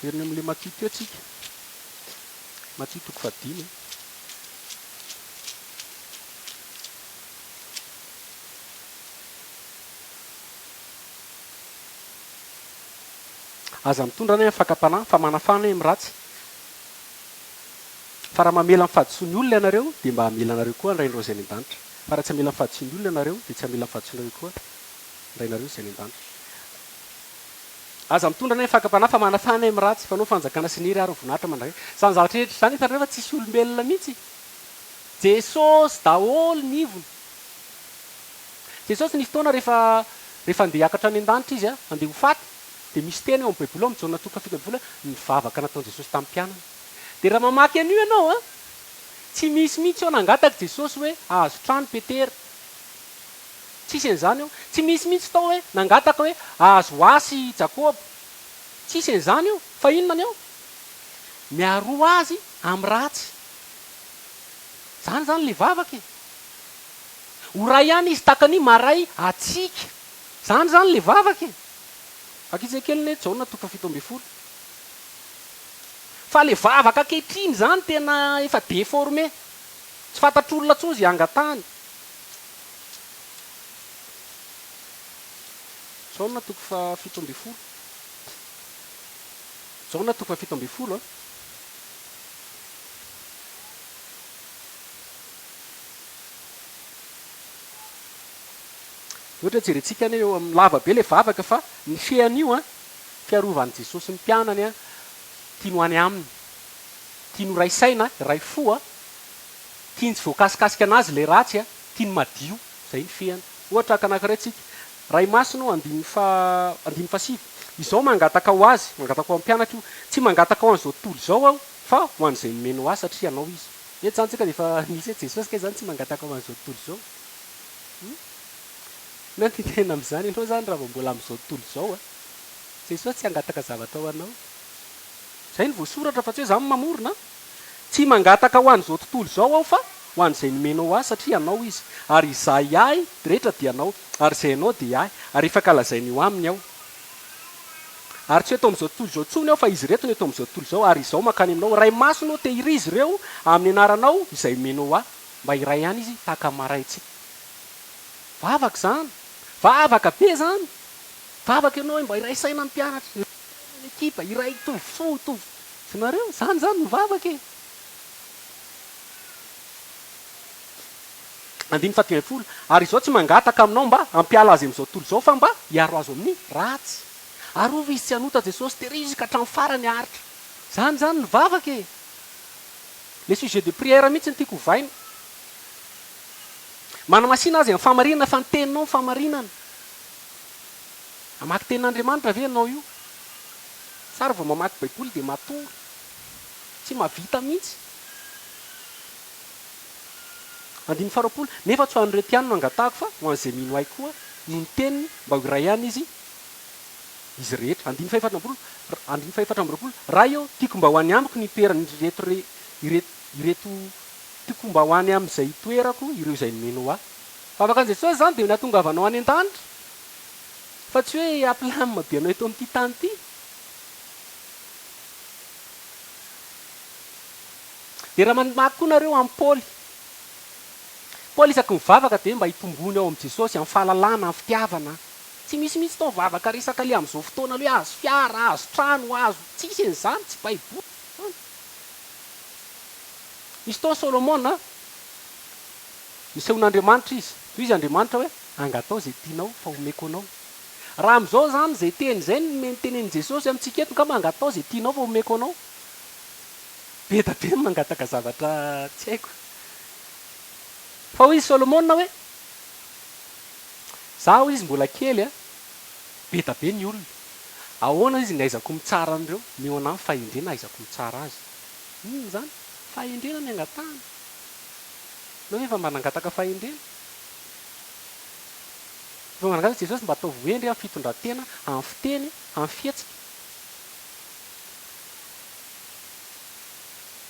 veriny am'le matito eo atsika matitoko fadimy aza mitondra ny fakapanahy fa manafana hoe miratsy fa raha mamela nyfahadisoany olona ianareo de mba hamela anareo koa nrainreo zay ny an-danitra fa raha tsy hamela nyfahadisoany olona ianareo de tsy hamela nyfahadisoanareo koa nrainareo zay ny an-danitra aza mitondra ny fakapanahy fa manafana hoe miratsy fa anao fanjakana sinery ary vonahitra mandray zany zavatra rehetra zany efa rehefa tsisy olombelona mihitsy jesosy daholo nivony jesosy nisy fotoana rehefa andeha hiakatra any an-danitra izy a andeha ho faty de misy teny eo am' baiboly ao mijona toka fito amby vola nivavaka nataon' jesosy tamin'ny mpianana de raha mamaky an'io ianao a tsy misy mihitsy eo nangataka jesosy hoe ahazo trano petera tsisy an'izany eo tsy misy mihitsy tao hoe nangataka hoe ahazo asy jakoba tsisy an'izany eo fa inona eo miaroa azy am' ratsy zany le vavaka e ho ray ihany izy takany maray atsika zany le vavaka e akizy kely ne jaona toka fito amby folo fa le vavaka kehitriny zany tena efa déformé tsy fantatr'olona tsozy angatany jaona toko fa fito amby folo zao na toko 7 ohatra jerentsika ny eo amin'ny lava be le vavaka fa ny fian'io a fiarovan'i Jesosy ny mpianany a tiano any aminy tiano ray saina ray fo a tiany tsy voakasikasika anazy le ratsy a tiany madio zay ny fiany ohatra anankiray tsika ray masino andiny fasivy izao mangataka ho azy mangataka ho amin'ny mpianatra io tsy mangataka ho an'izao tontolo zao aho fa ho an'izay nomeno azy satria anao izy ety zany tsika defa nisy Jesosy ka zany tsy mangataka ho an'izao tontolo zao na ty tena am'izany ianao zany raha mbola am'izao tontolo zao a Jesosy tsy angataka zavatra ho anao zay ny voasoratra fa tsy hoe zany mamorona tsy mangataka ho an'izao tontolo zao aho fa ho an'izay nomenao azy satria anao izy ary izay ahy rehetra dia anao ary izay anao dia ahy ary efaka lazainy eo aminy aho ary tsy hoe eto am'izao tontolo zao tsony aho fa izy reto no eto am'izao tontolo zao ary izao mankany aminao ray masonao tehirizy ireo amin'ny anaranao izay menao ahy mba iray ihany izy tahaka maraitsika vavaka zany vavaka be zany vavaka ianao hoe mba iray saina ny mpianatra ekipa iray tovy fo tovy zanareo zany zany mivavaka e andiny 7 ary izao tsy mangataka aminao mba ampiala azy am'izao tontolo zao fa mba hiaro azo amin'ny ratsy arova izy tsy hanota Jesosy terizy ka hatramin'ny farany aritra zany mivavaka e le sujet de prière mihitsy ny tiako hovaina manamasina azy amin'ny famarinana fa ny teninao ny famarinana amaky tenin'Andriamanitra ve anao io sara vao mamaky baiboly dia matory tsy mavita mihitsy andiny 20 nefa tsy ho an'ireo tiany no angatahako fa ho an'izay mino ahy koa no ny teniny mba ho iray ihany izy rehetra andiny 4 raha eo tiako mba ho any amiko ny toerany ireto tiako mba ho any amin'izay toerako ireo izay nomeno ahy fa afaka an'izay soa zany dia nahatongavanao any an-danitra fa tsy hoe aplamina be anao eto amin'ity tany ity dia raha mamaky koa nareo amin'ny Paoly isaky mivavaka dia mba hitombony ao amin'i Jesosy amin'ny fahalalana amin'ny fitiavana tsy misy tao vavaka resaka le amin'izao fotoana le azo fiara azo trano azo tsisy an'izany tsy baiboly misy tao Solomona misehon'Andriamanitra izy toy izy Andriamanitra hoe angatao zay tianao fa omeko anao raha am'izao zany zay teny zay ny tenen'i Jesosy amintsika eto ka mangatao zay tianao fa omeko anao be da be mangataka zavatra tsy haiko fa hoy izy Solomona hoe zaho izy mbola kely a be da be ny olona ahoana izy ny aizako mitsara an'ireo meo anahy fahendrena aizako mitsara azy zany fahendrena ny angatahana no efa mba nangataka fahendrena fa manangataka Jesosy mba atao voendry amin'ny fitondran-tena amin'ny fiteny amin'ny fietsika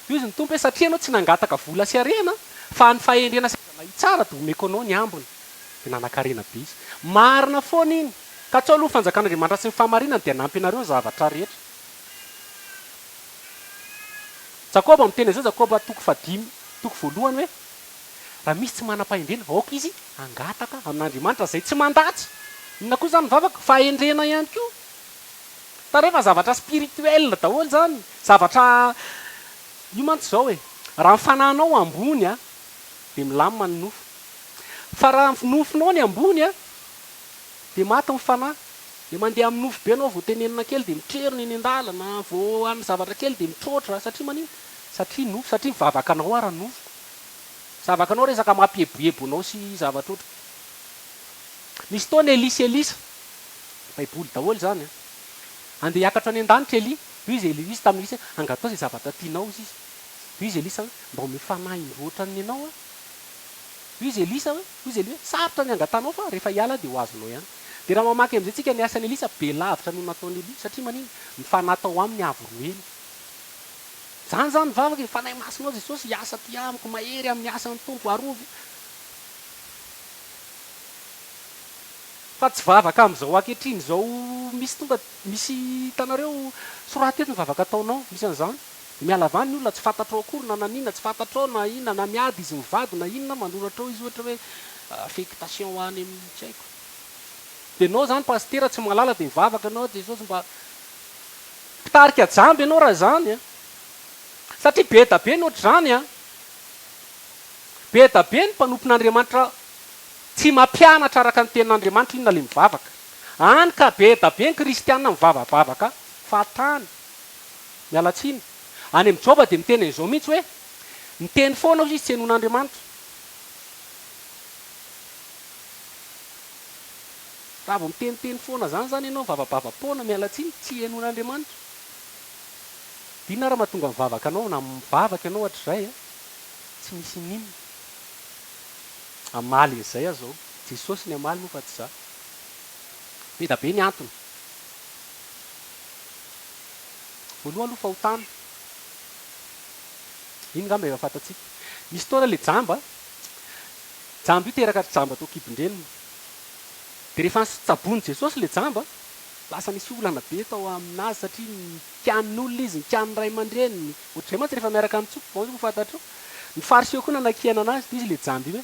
io izy ny tompo hoe satria anao tsy nangataka vola sy arena fa ny fahendrena sezana hitsara dia omeko anao ny ambony dia nanan-karena be izy marina foana iny ka tsy aloha fanjakan'Andriamanitra sy ny fahamarinana dia nampy anareo ny zavatra rehetra Jakoba miteny izao Jakoba 5 hoe raha misy tsy manam-pahendrena aoka izy angataka amin'Andriamanitra zay tsy mandatsy inona koa zany vavaka fahendrena ihany koa tarefa zavatra spirituel daholo zany zavatra io mantsy zao hoe raha mifananao ambony a dia milamina ny nofo fa raha nofinao ny ambony a dia maty mifanahy dia mandeha amin'ny nofo be anao vao tenenina kely dia mitrerona eny an-dalana vao amin'ny zavatra kely dia mitrotra satria manino satria nofo satria mivavakanao ara nofo zavakanao resaka mampieboebo anao sy zavatra oatra misy taona Elisa baiboly daholo zany a andeha hiakatra any an-danitra io izy Elisa tamin'ny Elisa angatao zay zavatra tianao izy izy Elisa mba ome fanahy indroatra ny ianao a izy Elisa sarotra ny angatanao fa rehefa hiala dia ho azonao ihany dia raha mamaky amin'izay tsika ny asan'ny Elisa be lavitra no nataony Elisa satria manino mifanatao aminy avoroeny zany vavaka fanahy masinao Jesosy hiasa ty amiko mahery amin'ny asan'ny tompo arovo fa tsy vavaka amin'izao ankehitriny izao misy hitanareo soraty eto ny vavaka ataonao misy an'izany miala avany ny olona tsy fantatrao akory na nanina tsy fantatrao na inona na miady izy mivady na inona manoratra ao izy ohatra hoe affectation any amin'ny tsy haiko dia anao zany pastera tsy malala dia mivavaka anao Jesosy mba fitarika jamby ianao raha zany a satria be da be ny ohatr' zany a be da be ny mpanompon'Andriamanitra tsy mampianatra araka ny tenin'Andriamanitra inona le mivavaka any ka be da be ny kristianina mivavavavaka fatany miala tsiny any amin'ny Joba dia miteny an'izao mihitsy hoe miteny foana izy tsy henon'Andriamanitra raha vao miteniteny foana zany ianao vavavavapoana miala tsiny tsy henon'Andriamanitra dina raha mahatonga mivavaka anao na mivavaka ianao hatr'izay a tsy misy ninona amaly izay aho zao Jesosy ny amaly moa fa tsy za be da be ny antony voaloha aloha fahotana iny ngamba efa fantatsika misy taona le jamba io teraka jamba tao kibondreniny dia rehefa tsabony Jesosy le jamba lasa misy olana be tao aminazy satria nitianin'olona izy nitian'ny ray aman-dreniny ohatr'izay mantsy rehefa miaraka amin'ny tsoko ho fantatro ny fariseo koa nanakiana anazy dia izy le jamby io hoe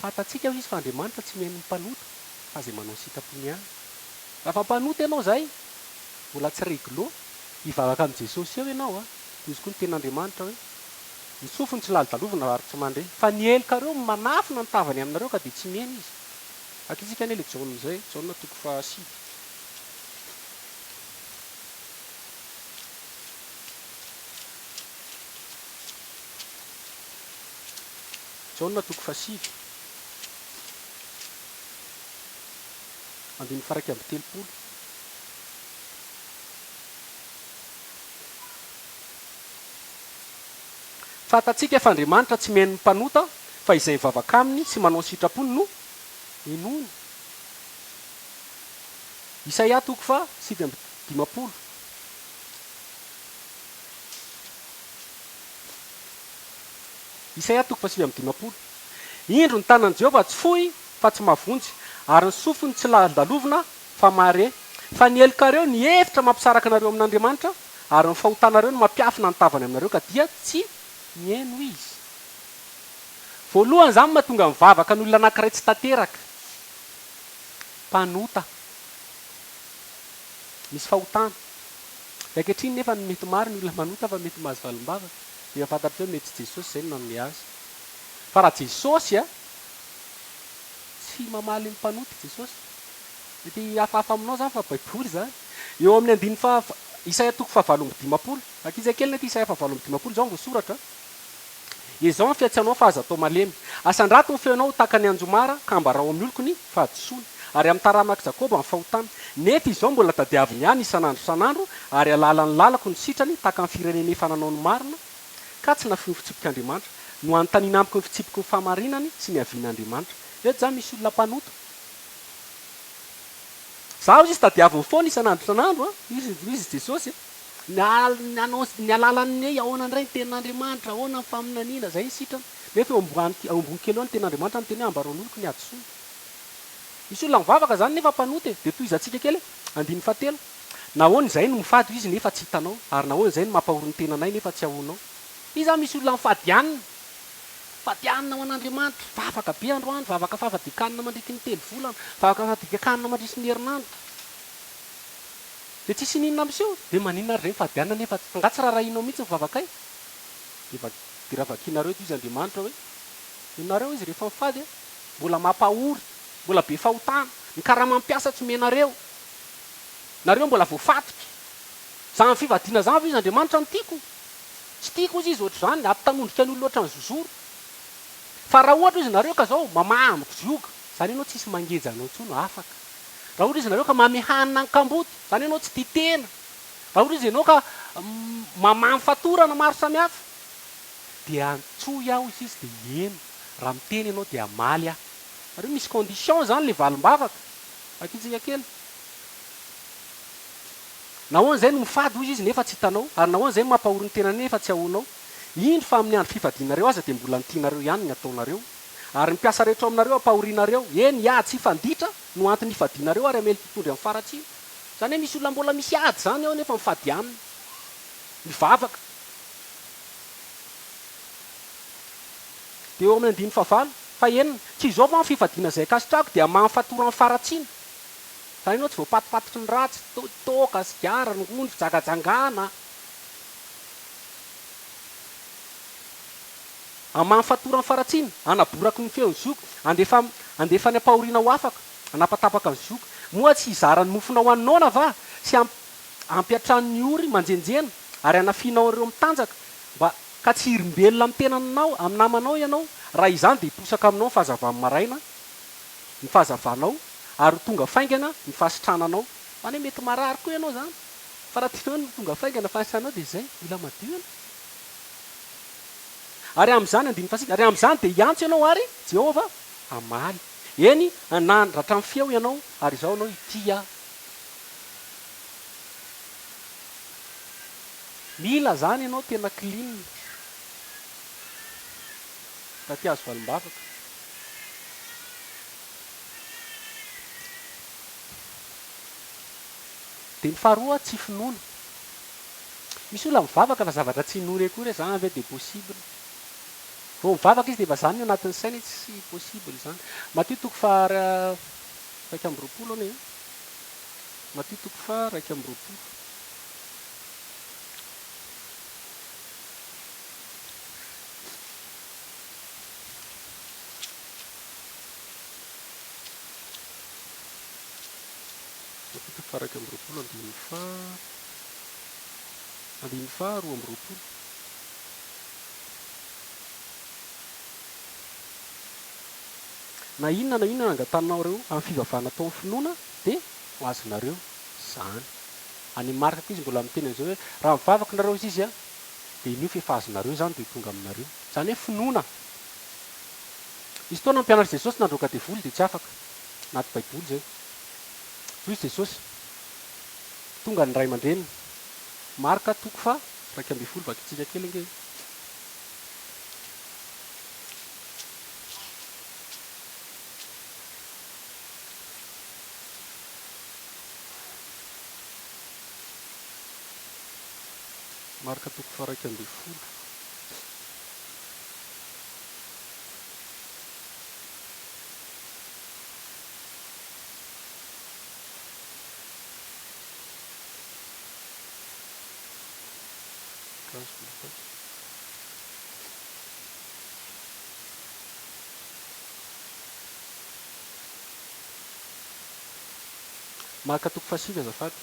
fantatsika izy fa Andriamanitra tsy miheno ny mpanota fa zay manao sitrapony ihany raha mpanota ianao zay mbola tsy réglo hivavaka amin'ny Jesosy eo ianao a izy koa ny ten'Andriamanitra hoe ny sofiny tsy lalidalovina ary tsy mandre fa ny elikareo manafina ny tavany aminareo ka dia tsy miheno izy akitsika anie le Jaona izay Jaona 5 Jaona 5 andiny faraky amby 30 fantatsika efa Andriamanitra tsy miheno ny mpanota fa izay mivavaka aminy sy manao sitrapony no enony Isaia 7:50 Isaia 7:50 indro ny tanan'i Jehovah tsy fohy fa tsy mavonjy ary ny sofiny tsy landalovina fa mare fa ny elikareo ny hevitra mampisaraka anareo amin'Andriamanitra ary ny fahotanareo no mampiafina ny tavany aminareo ka dia tsy mihaino izy voalohany zany mahatonga mivavaka ny olona anankiray tsy tanteraka mpanota misy fahotana ankehitriny nefa ny mety maro ny olona manota fa mety mahazo valim-bavaka dia fantatro hoe mety Jesosy zay no nanome azy fa raha Jesosy a tsy mamaly ny mpanota Jesosy mety hafahafa aminao zany fa baiboly zany eo amin'ny andiny Isaia 7:50 akiza kely nety Isaia 7:50 zao voasoratra izao ny fiatsanao fa aza atao malemy asandrato ny feonao tahaka ny anjomara ka ambarao amin'ny oloko ny fahadisoany ary amin'ny taramak Jakoba amin'ny fahotana nefa izao mbola tadiaviny ihany isan'andro isan'andro ary alalany lalako ny sitrany tahaka ny firenena efa nanao ny marina ka tsy nafihy ny fitsipik'Andriamanitra no anontaniana amiko ny fitsipiky ny fahamarinany sy ny havian'Andriamanitra eto zany misy olona mpanota zaho izy tadiaviny foana isan'andro isan'andro a izy Jesosy ny alalan'ny ahoana indray ny tenin'Andriamanitra ahoana ny faminaniana zay ny sitrany nefa eo ambony kely eo ny tenin'Andriamanitra ny teny hoe ambarao n'oloko ny adisoany misy olona mivavaka zany nefa mpanota dia toy izantsika kely andiny fahatelo nahoana izay no mifady izy nefa tsy hitanao ary nahoana izay no mampahoro ny tenanay nefa tsy ahonao izy zany misy olona mifadianina fadianina ho an'Andriamanitra vavaka be androandro vavaka fafadikanina mandriky ny telo volana vavaka fafadikanina mandrisy ny herinandro dia tsisy ninona am'seo dia maninona ary reny fadianina nefa angatsy raharahinao mihitsy ny vavakay dia raha vakinareo to izy Andriamanitra hoe inareo izy rehefa mifady mbola mampahory mbola be fahotana ny karaha mampiasa tsy menareo nareo mbola voafatotra zany fivadiana zany fa izy Andriamanitra ny tiako tsy tiako izy ohatr' zany ampitanondrika ny olona ohatr' ny zozoro fa raha ohatra izy nareo ka zao mamamiko zioga zany ianao tsisy mangeja anao intsony afaka raha ohatra izy nareo ka mamehanina ny kamboty zany ianao tsy titena raha ohatra izy ianao ka mamamy fatorana maro samihafa dia antsoy aho izy dia eno raha miteny ianao dia amaly aho areo misy condition zany le valim-bavaka akitsika kely nahoana zay no mifady hoy izy nefa tsy hitanao ary nahoana zay no mampahoro ny tenany nefa tsy ahonao indro fa amin'ny andro fifadianareo aza dia mbola nitianareo ihany ny ataonareo ary mpiasa rehetra aminareo ampahorianareo eny iady tsy fanditra no antony ifadianareo ary amely titondry amin'ny faratsiny zany hoe misy olona mbola misy ady zany ao nefa mifadianina mivavaka dia eo amin'ny andiny favalo fa enina tsy izao fa ny fifadiana izay kasitrako dia mahafatora amin'ny faratsiny zany ianao tsy voapatipatitry ny ratsy toka sigara nongony fijagajangana amamy fatorany faratsiny anaboraky ny feony zoko andefa ny ampahoriana ho afaka anapatapaka ny zoko moa tsy hizarany mofona ho aninona va sy ampiatran'ny ory manjenjena ary anafinao ireo mitanjaka mba ka tsy hirim-belona amin'ny tenanao amin'ny namanao ianao raha izany dia hiposaka aminao ny fahazavany maraina ny fahazavanao ary tonga faingana ny fahasitrananao fa ny mety marary koa ianao zany fa raha tianao ny tonga faingana fahasitrananao dia zay mila madioana ary am'izany andiny fasika ary am'izany dia hiantso ianao ary Jehova amaly eny nandratra ny feo ianao ary izao anao itia mila zany ianao tena clean raha tia azo valim-bavaka dia ny faharoa tsy finoana misy olona mivavaka fa zavatra tsy nory akory zany ave dia possible vao mivavaka izy dia efa zany ny anatin'ny saina tsy possible zany Matthieu toko faha raika amby roapolo anie Matthieu toko faha raika amby roapolo faraka amby roapolo andiny fa roa amby roapolo na inona angatanao reo amin'ny fivavahana tao amin'ny finoana dia ho azonareo zany any marikako izy mbola miteny an'izao hoe raha mivavaka nareo izy a dia inio fefahazonareo zany dia tonga aminareo zany hoe finoana izy toana mpianatry Jesosy nandroka devoly dia tsy afaka anaty baiboly zay so izy Jesosy tonga ny ray aman-dreniny marika toko fa raika amby folo vakitsika kely nge marika toko fa raika amby folo marika toko fasivy azafady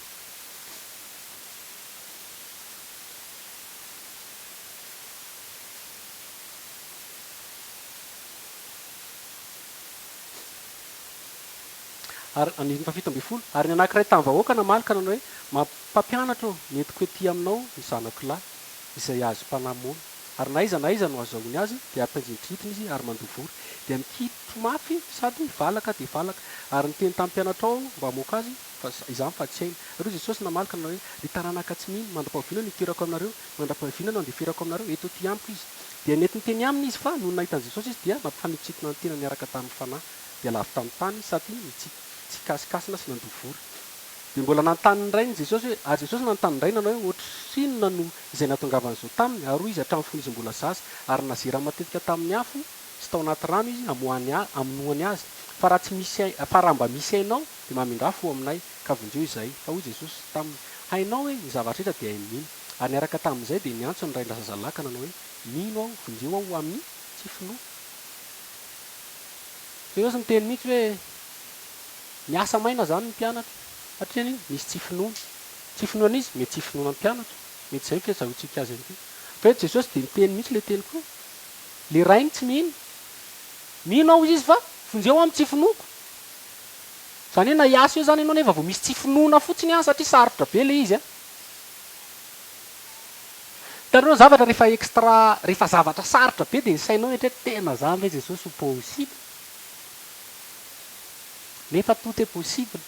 ary aniny fafito amby folo ary ny anankiray tamin'ny vahoaka namalika nanao hoe mampampianatra netiko ety aminao ny zanako lahy izay azo mpanamoana ary naiza no azahoany azy dia ampianjinitritiny izy ary mandovory dia mikitro mafy sady valaka dia valaka ary ny teny tamin'ny mpianatra ao mba hamoaka azy fa izany fa tsy hainy reo Jesosy namalika nanao hoe ry taranaka tsy mino mandram-pahaviana no hiterako aminareo mandram-pahaviana no andeferako aminareo eto ty amiko izy dia nety nyteny aminy izy fa no nahitan'i Jesosy izy dia mampifanitsikina ny tena niaraka tamin'ny fanahy dia lavy tamin'ny tany sady tsy kasikasina sy nandovory dia mbola nanontany ray ny Jesosy hoe ary Jesosy nanontany ray nanao hoe ohatry sinona no izay nahatongavan'izao taminy ary izy hatramin'ny fony izy mbola zaza ary nazera matetika tamin'ny afo sy tao anaty rano izy aminoany azy fa raha tsy misy fa raha mba misy hainao dia mamindrafo aminay ka vonjeo izay fa hoy Jesosy taminy hainao hoe ny zavatra rehetra dia hainy mino ary niaraka tamin'izay dia niantso ny ray ndrazazalaka nanao hoe mino aho vonjeo aho amin'ny tsy finoa Jesosy miteny mihitsy hoe miasa maina zany ny mpianatra satria iny misy tsy finoana izy mety tsy finoana ny mpianatra mety zay fiazahotsika azy anyko fa eto Jesosy dia miteny mihitsy le teny koa le rainy tsy mino aho izy fa vonjeo amin'ny tsy finoako zany hoe na hiasa io zany ianao nefa vao misy tsy finoana fotsiny any satria sarotra be le izy a hitanareo zavatra rehefa extra rehefa zavatra sarotra be dia ny sainao etra tena zany le Jesosy ho possible nefa tout est possible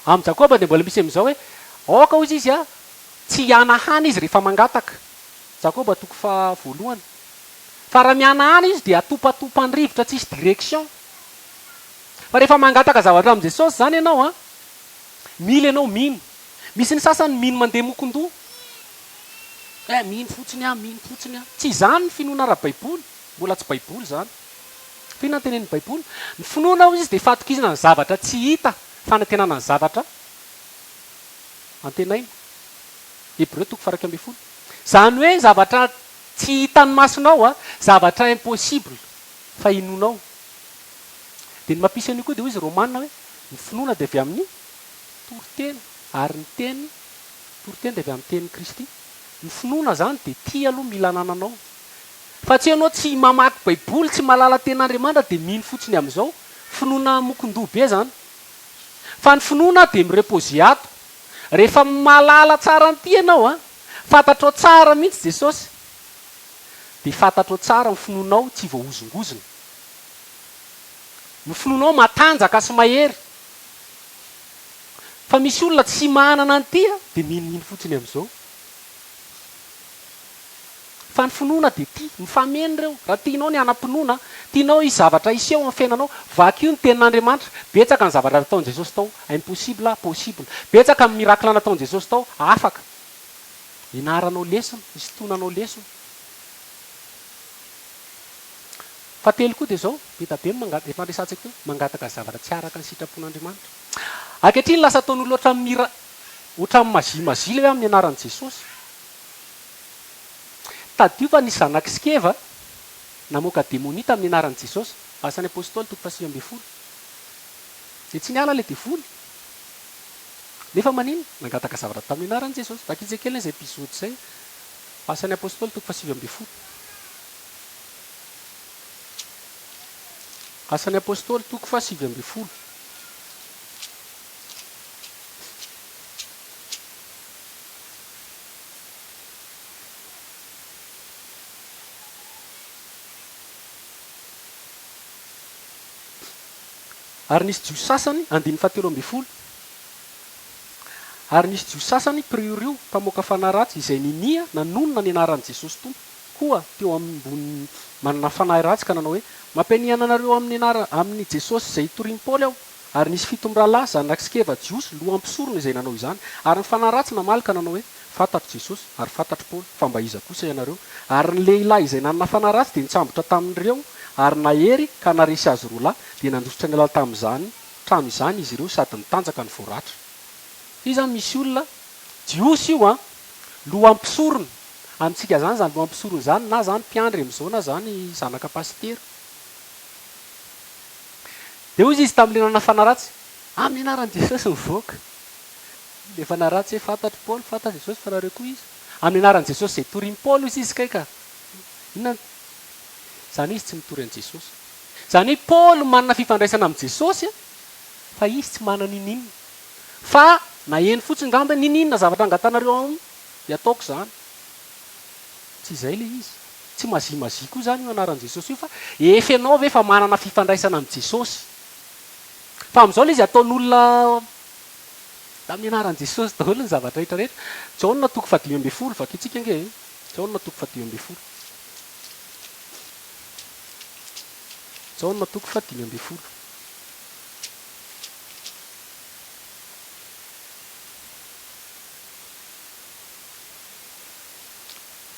amin'ny Jakoba dia mbola misy amin'izao hoe aoka hozy izy a tsy hiana hany izy rehefa mangataka Jakoba toko fa voalohany fa raha miana hany izy dia atopatopany rivotra tsisy direction fa rehefa mangataka zavatra amin'i Jesosy zany ianao a mila ianao mino misy ny sasany mino mandeha mokon-doha mino fotsiny a tsy izany ny finoana ara-baiboly mbola tsy baiboly zany toy na tenen'ny baiboly ny finoana ao izy de fatokizana ny zavatra tsy hita fanantenana ny zavatra antenaina hebreo toko faraky amby folo zany hoe zavatra tsy hitany masonao a zavatra impossible fa inonao de ny mampisy an'io koa de ho izy romanina hoe ny finoana de avy amin'ny toriteny ary ny teny toriteny de avy amin'ny tenin'ny kristy ny finoana zany de tia aloha mila anananao fa tsy ianao tsy mamaky baiboly tsy malala ten'andriamanitra de mino fotsiny amin'izao finoana mokondoha be zany fa ny finoana de mirepozy ato rehefa malala tsara nyty ianao a fantatrao tsara mihitsy jesosy de fantatrao tsara ny finoanao tsy voaozongozona ny finoanao matanjaka sy mahery fa misy olona tsy manana nyty a de minomino fotsiny amin'izao fa ny finoana de ty mifameny reo raha tianao ny anam-pinoana tianao izy zavatra iseho amin'ny fiainanao vaky io ny tenin'andriamanitra betsaka ny zavatra nataon'i jesosy tao impossible possible betsaka ny mirakla nataon'i jesosy tao afaka inaranao lesona izy tonanao lesona fa telo koa de zao beta be efa resantsika teo mangataka zavatra tsy araka ny sitrapon'andriamanitra ankehitriny lasa ataon'olo oatra mira oatra mazimazily hoe amin'ny anaran'i jesosy tadio fa nisy zanaky skeva namoaka demonita amin'ny anaran'i jesosy asan'ny apôstôly toko fasivy amby folo de tsy niala le devoly nefa manino nangataka zavatra tamin'ny anaran'i jesosy vakitsy kely izay episody zay asan'ny apôstôly toko fasivy amby folo asan'ny apôstôly toko fasivy amby folo ary nisy jios sasany andiny fahatelo amby folo ary nisy jios sasany priorio mpamoaka fanaratsy izay ninia nanonona ny anaran'i jesosy tompo koa teo ambony manana fanahy ratsy ka nanao hoe mampianiana anareo amin'ny jesosy izay toriany paoly aho ary nisy fitombralahy zanaky skeva jiosy lohampisorona izay nanao izany ary ny fanahy ratsy namalika nanao hoe fantatro jesosy ary fantatro paoly fa mba iza kosa ianareo ary ny lehilahy izay nanana fanahy ratsy de nitsambotra tamin'ireo ary nahery ka naresy azy roa lahy de nandositra ny ala tamin'izany trano izany izy ireo sady nitanjaka ny voaratra i zany misy olona jiosy io a lohampisorona amintsika zany zany lohampisorona zany na zany mpiandry am'izao na zany zanaka pastera de hoy izy tamin'le nanana fanahy ratsy amin'ny anaran'i jesosy mivoaka le fanahy ratsy hoe fantatro paoly fantatro jesosy fa nareo koa izy amin'ny anaran'i jesosy zay toriany paoly izy izy kaika inona zany izy tsy mitory an' jesosy zany hoe paoly manana fifandraisana amin'i jesosy a fa izy tsy manana ininona fa naheny fotsiny ngamba nininona zavatra angatanareo ao de ataoko zany tsy izay le izy tsy mazimazia koa zany io anaran'i jesosy io fa efa ianao ve fa manana fifandraisana amin'i jesosy fa am'izao le izy ataon'olona tamin'ny anaran'i jesosy daholo ny zavatra rehetra rehetra jaona toko fadimy amby folo vakitsika nge jaona toko fadimy amby folo jaona toko fadimy amby folo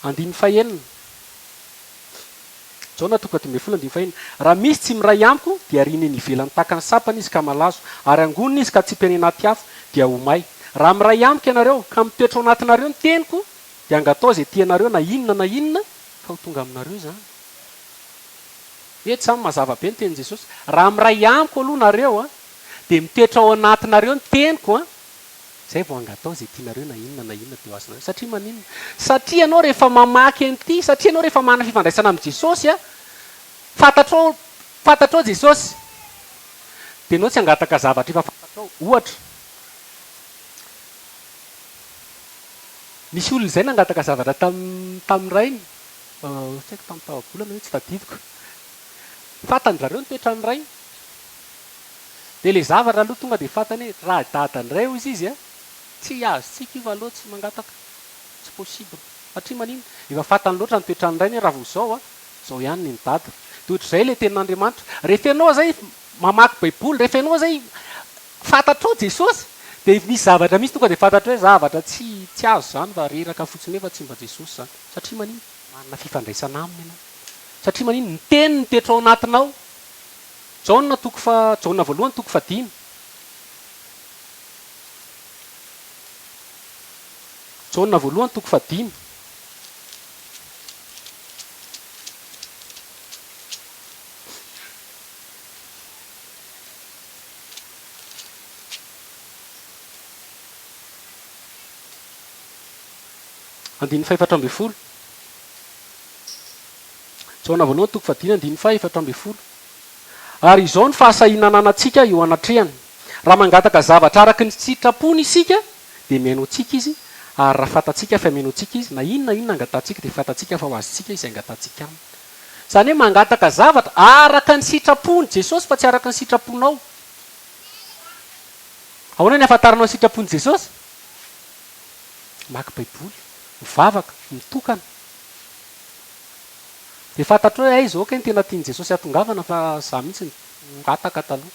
andiny fahenina jaona toko fadimy amby folo andiny fahenina raha misy tsy miray amiko dia riny ny ivelany takany sapany izy ka malazo ary angonina izy ka tsy mpiany anaty afo dia homay raha miray amiko ianareo ka mitoetra ao anatinareo ny teniko dia angatao zay tianareo na inona fa ho tonga aminareo zany ety zany mazava be ny tenin' jesosy raha miray amiko aloha nareo a de mitoetra ao anatinareo ny teniko a zay vao angatao zay tianareo na inona de ho azonareo satria maninona satria anao rehefa mamaky an'ity satria anao rehefa manana fifandraisana amin'i jesosy a fantatrao jesosy de anao tsy angataka zavatra efa fantatrao ohatra misy olona izay nangataka zavatra tamin'rainy tsy haiko tamin'ny tawabolana hoe tsy tadidiko fantany zareo ny toetra ny rainy de le zavatra aloha tonga de fantany hoe raha dadany ray izy izy a tsy azotsika io va aloha tsy mangataka tsy possible satria manino efa fantany loatra ny toetra ny rainy raha vo zao a zao ihany ny dada de ohatr'izay le tenin'andriamanitra rehefa ianao zay mamaky baiboly rehefa ianao zay fantatrao jesosy de misy zavatra misy tonga de fantatra hoe zavatra tsy azo zany va reraka fotsiny efa tsy mba jesosy zany satria manino manana fifandraisana aminy ianao satria manino ny teny ny toetra ao anatinao jauna toko fa jauna voalohany toko fadimy jauna voalohany toko fadimy andiny fa efatra ambin'ny folo jauna voalohany toko fadimy andiny fa efatra ambin'ny folo ary izao ny fahasahinananantsika eo anatrehany raha mangataka zavatra araky ny sitrapony isika dia miaino antsika izy ary raha fatatsika fa miaino antsika izy na inona angatantsika dia fatatsika fa ho azotsika izy angatantsika aminy zany hoe mangataka zavatra araka ny sitrapony jesosy fa tsy araka ny sitraponao ahoana ny afantaranao ny sitrapony jesosy maky baiboly mivavaka mitokana dia fantatro hoe ay zao ka ny tena tiany jesosy atongavana fa za mihitsy ngataka taloha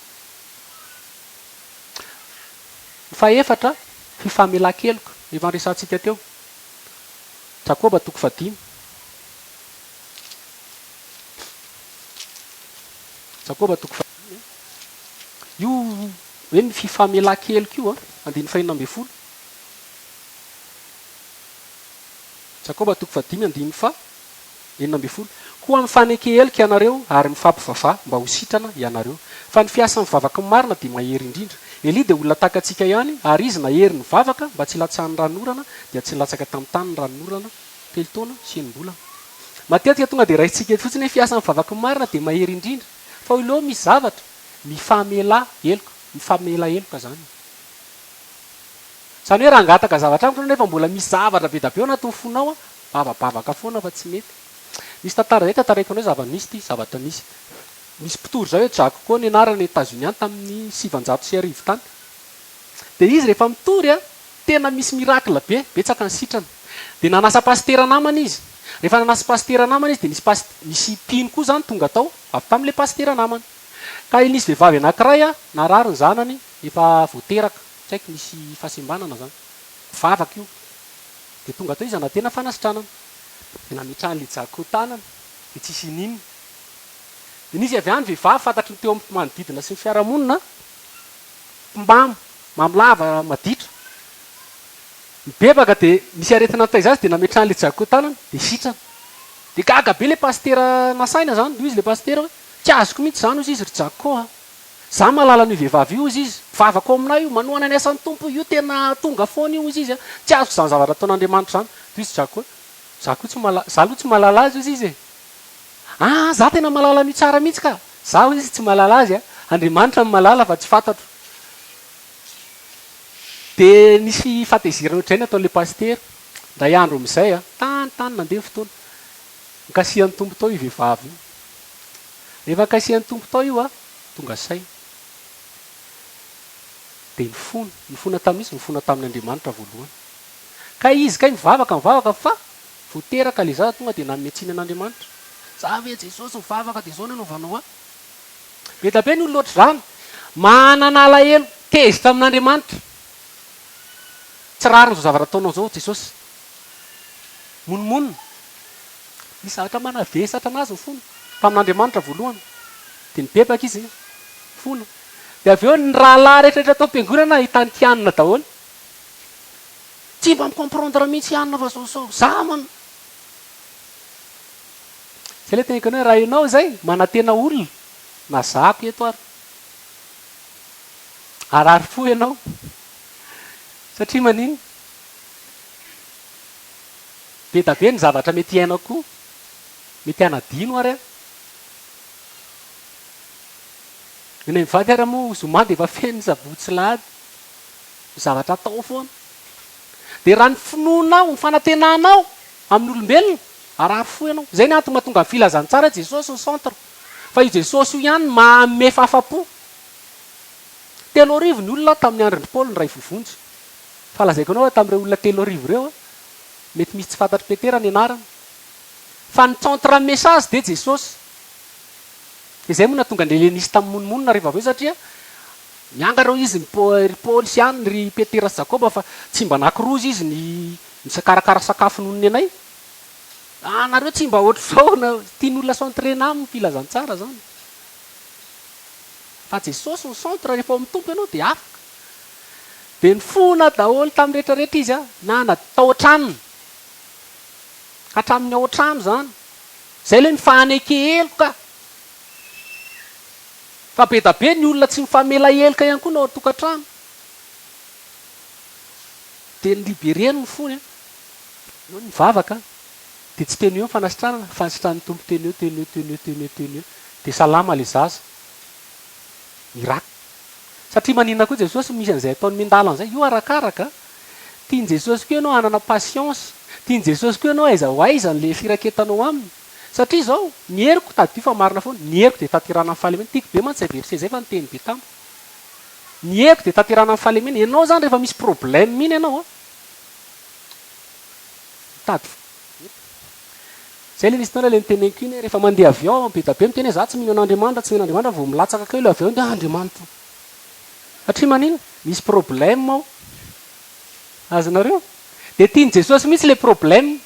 fa efatra fifamelan-keloka efa nresantsika teo jakoba toko fadimy jakoba toko fadimy io hoe ny fifamelan-keloka io andiny fahinina ambin'ny folo jakoba toko fadimy andiny fa enina ambin'ny folo koa mifanekehelika ianareo ary mifampivava mba ho sitrana ianareo fa ny fiasa mivavaka ny marina dia mahery indrindra eli dia olona takatsika ihany ary izy nahery ny vavaka mba tsy latsany ranorana dia tsy latsaka tamin'ny tany ny ranorana telotona sy enimbolana matetika tonga dia raintsika fotsiny hoe fiasa mivavaka ny marina dia mahery indrindra fa oloha misy zavatra mifamela heloka zany zany hoe raha angataka zavatra amiko nefa mbola misy zavatra be da be ao anatin'ny fonao bavabavaka foana fa tsy mety misy tantara zay tantaraiko anao zava-nisy ty zavatra nisy mpitory zao hoe jako koa ny anarany Etazonia any tamin'ny 700 tany dia izy rehefa mitory tena misy mirakla be betsaka ny sitrana dia nanasa pastera namana izy rehefa nanasa pastera namana izy dia misy mpino koa zany tonga tao avy tamin'le pastera namana ka inisy vehivavy anankiray narary ny zanany efa voateraka tsy haiko misy fahasembanana zany vavaka io dia tonga tao izy anatena fanasitranana dia nametrahany le jako tanana dia tsisy ninina dia nisy avy any vehivavy fantatry ny teo amin'ny manodidina sy ny fiarahamonina mpambamo mamilava maditra mibebaka dia misy aretina tay zazy dia nametrahany le jako tanana dia sitrana dia gaga be le pastera nasaina zany io izy le pastera hoe tsy azoko mihitsy zany ozy izy ry jako za mahalala ny vehivavy io izy izy vavako aminay io manoana ny asan'ny tompo io tena tonga foana io izy izy tsy azoko zany zavatra ataon'andriamanitra zany to izy jako za aloha tsy mahalala azy izy izy za tena malala n'io tsara mihitsy ka za izy tsy malala azy andriamanitra ny malala fa tsy fantatro dia nisy fatezirana ohatrany ataon'le pastera nda iandro am'izay tany nandeha fotoana nkasihan'ny tompo tao io vehivavy io rehefa nkasihan'ny tompo tao io tonga say dia nifona tamin'izy nifona tamin'ny andriamanitra voalohany ka izy kay mivavaka fa voateraka le za tonga dia nametsiany an'andriamanitra za hoe jesosy mivavaka dia zao ny anaovanao be da be ny olo loatra zany manana alahelo tezitra amin'andriamanitra tsy rariny zao zavatra ataonao zao jesosy monomonina misy zavatra manavesatra anazy ny fona tamin'andriamanitra voalohany dia nibebaka izy fona dia avy eo ny rahalahy rehetrarehetra atao am-piangonana hitany tianina daholo tsy mba micomprendre mihitsy ianina fa zaozao zamana zay le teniko anao raha ianao zay manantena olona na zako eto arary fo ianao satria maniny be da be ny zavatra mety hainao koa mety hanadino ary eny mivady ary moa zoma dia efa feno zavotsy lady zavatra atao foana dia raha ny finoanao ny fanantenanao amin'ny olombelona arary fo ianao zay ny antony mahatonga ny filazany tsara jesosy ny centre fa io jesosy io ihany maome fahafa-po 3 ny olona tamin'ny androny paoly ny ray vovonjy fa lazaiko anao tamin'ireo olona 3 ireo mety misy tsy fantatry petera ny anarana fa ny centre message dia jesosy dia zay moa natonga ndrele nisy tamin'ny monomonina rehefa aveo satria mianga reo izy ny paoly sy any ry petera sy jakoba fa tsy mba nakirozy izy ny karakara sakafo nonony anay nareo tsy mba ohatr' zao na tian'olona centrena aminy filazantsara zany fa jesosy ny centre rehefa ao amin'ny tompo ianao dia afaka dia ny fona daholo tamin'ny rehetrarehetra izy a na natao an-tranony hatramin'ny ao an-trano zany zay le mifahaneky heloka fa be da be ny olona tsy mifamela heloka ihany koa no ao tokantrano dia ny libereny ny fony no nivavaka dia tsy teny eo ny fanasitranana fanasitran'ny tompo teny eo teny eo teny eo teny eo teny eo dia salama le zaza iraka satria maninona koa jesosy misy an'izay ataony mindalan'izay io arakaraka tiany jesosy koa ianao hanana pasiensa tiany jesosy koa ianao aiza ho aiza n'le firaketanao aminy satria zao ny heriko tadio fa marina foana ny heriko dia taterana amin'ny fahalemena tiako be mantsy zay verset zay fa niteny be tamiko ny heriko dia taterana amin'ny fahalemena ianao zany rehefa misy problème mihiny ianao a tady zay le nisy tana le niteneniko iny rehefa mandeha avion be da be miteny za tsy mino an'andriamanitra tsy mino andriamanitra vao milatsaka keo le avion dia andriamanitra satria manino misy problème ao azonareo dia tiany jesosy mihitsy le problème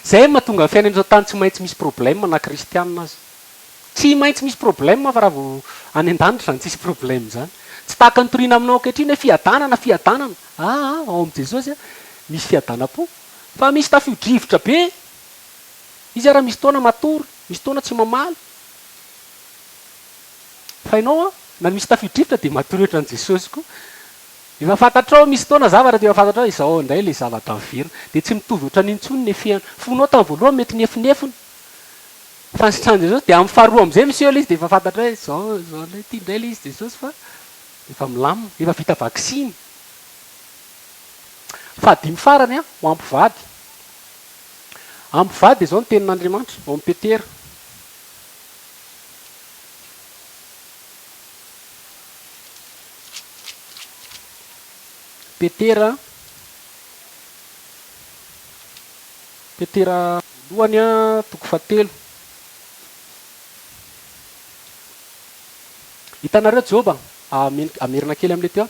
zay mahatonga ny fiainan'izao tany tsy maintsy misy problème na kristianina azy tsy maintsy misy problème fa raha vao any an-danitra zany tsisy problème zany tsy tahaka nytoriana aminao ankehitriny hoe fiadanana fiadanana ao am' jesosy a misy fiadanam-po fa misy tafio-drivotra be izy raha misy taona matory misy taona tsy mamaly fa ianao a na misy tafio-drivotra dia matory ohatran' jesosy koa efa fantatrao misy taona zavatra dia efa fantatrao izao indray le zavatra miverina dia tsy mitovy ohatran'intsony nefiana fonao tamin'ny voalohany mety nefinefiny fansitrany jesosy dia amin'ny faharoa am'izay misy eo le izy dia efa fantatra hoe zao zao le tia indray le izy jesosy fa efa milamina efa vita vaksiny fa dimy farany a ho ampivady ampivady dia zao ny tenin'andriamanitra ao amin'ny petera petera lohany a toko fahatelo hitanareo joba amerina kely am'le teo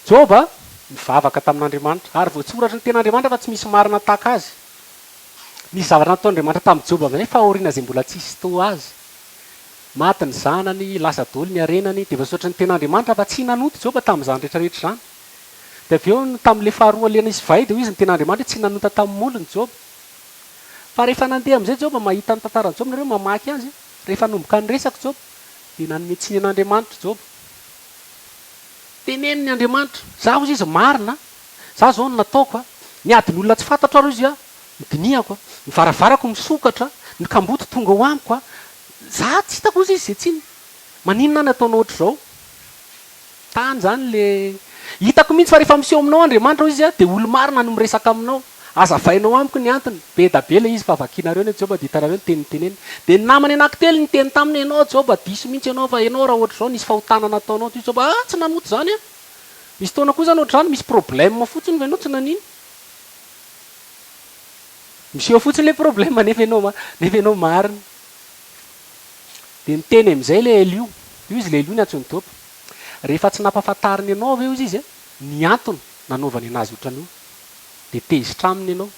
joba mivavaka tamin'andriamanitra ary vao tsy oratry ny ten'andriamanitra fa tsy misy marina tahaka azy misy zavatra nataon'andriamanitra tamin'ny joba am'zay fa aoriana zay mbola tsisy to azy maty ny zanany lasa dolo ny arenany dia vasotra ny ten'andriamanitra fa tsy nanoty joba tamin'izany rehetrarehetra zany dia avy eo tamin'le faharoa lena izy vai dia ho izy ny ten'andriamanitra tsy nanota tamin'olony joba fa rehefa nandeha am'izay joba mahita ny tantarany joba nareo mamaky azy rehefa nomboka ny resaka joba dia nanometsiny an'andriamanitra joba teneny ny andriamanitra za ozy izy marina za zao no nataoko a niadiny olona tsy fantatro ary izy a midiniako a nivaravarako misokatra ny kamboto tonga ho amiko a za tsy hitako ozy izy zay tsiny maninona ny ataonao ohatra zao tany zany le hitako mihitsy fa rehefa miseho aminao andriamanitra izy a dia olo marina no miresaka aminao azavainao amiko ny antony be da be le izy fa vakianareo ny joba dia hitanareo ny teniteneny dia ny namany anankitelo ny teny taminy ianao joba diso mihitsy ianao fa ianao raha ohatra zao nisy fahotanana ataonao ty joba tsy nanoty zany a misy taona koa zany ohatra zany misy problème fotsiny fa ianao tsy nanino miseho fotsiny le problème nefa ianao marina dia niteny am'izay le elio io izy le elio ny antsony topa rehefa tsy nampahafantariny ianao avy eo izy izy a ny antony nanaovany anazy ohatran'io dia tezitra aminy ianao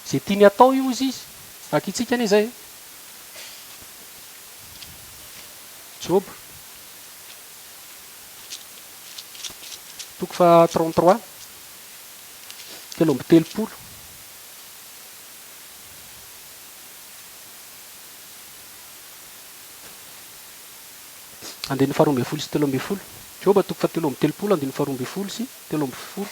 zay tiany atao io izy izy akitsika anie zay joba toko fa 33 telo amby telopolo andiny faharoa amby folo sy telo amby folo joba toko fa telo amby telopolo andiny faharoa amby folo sy telo amby folo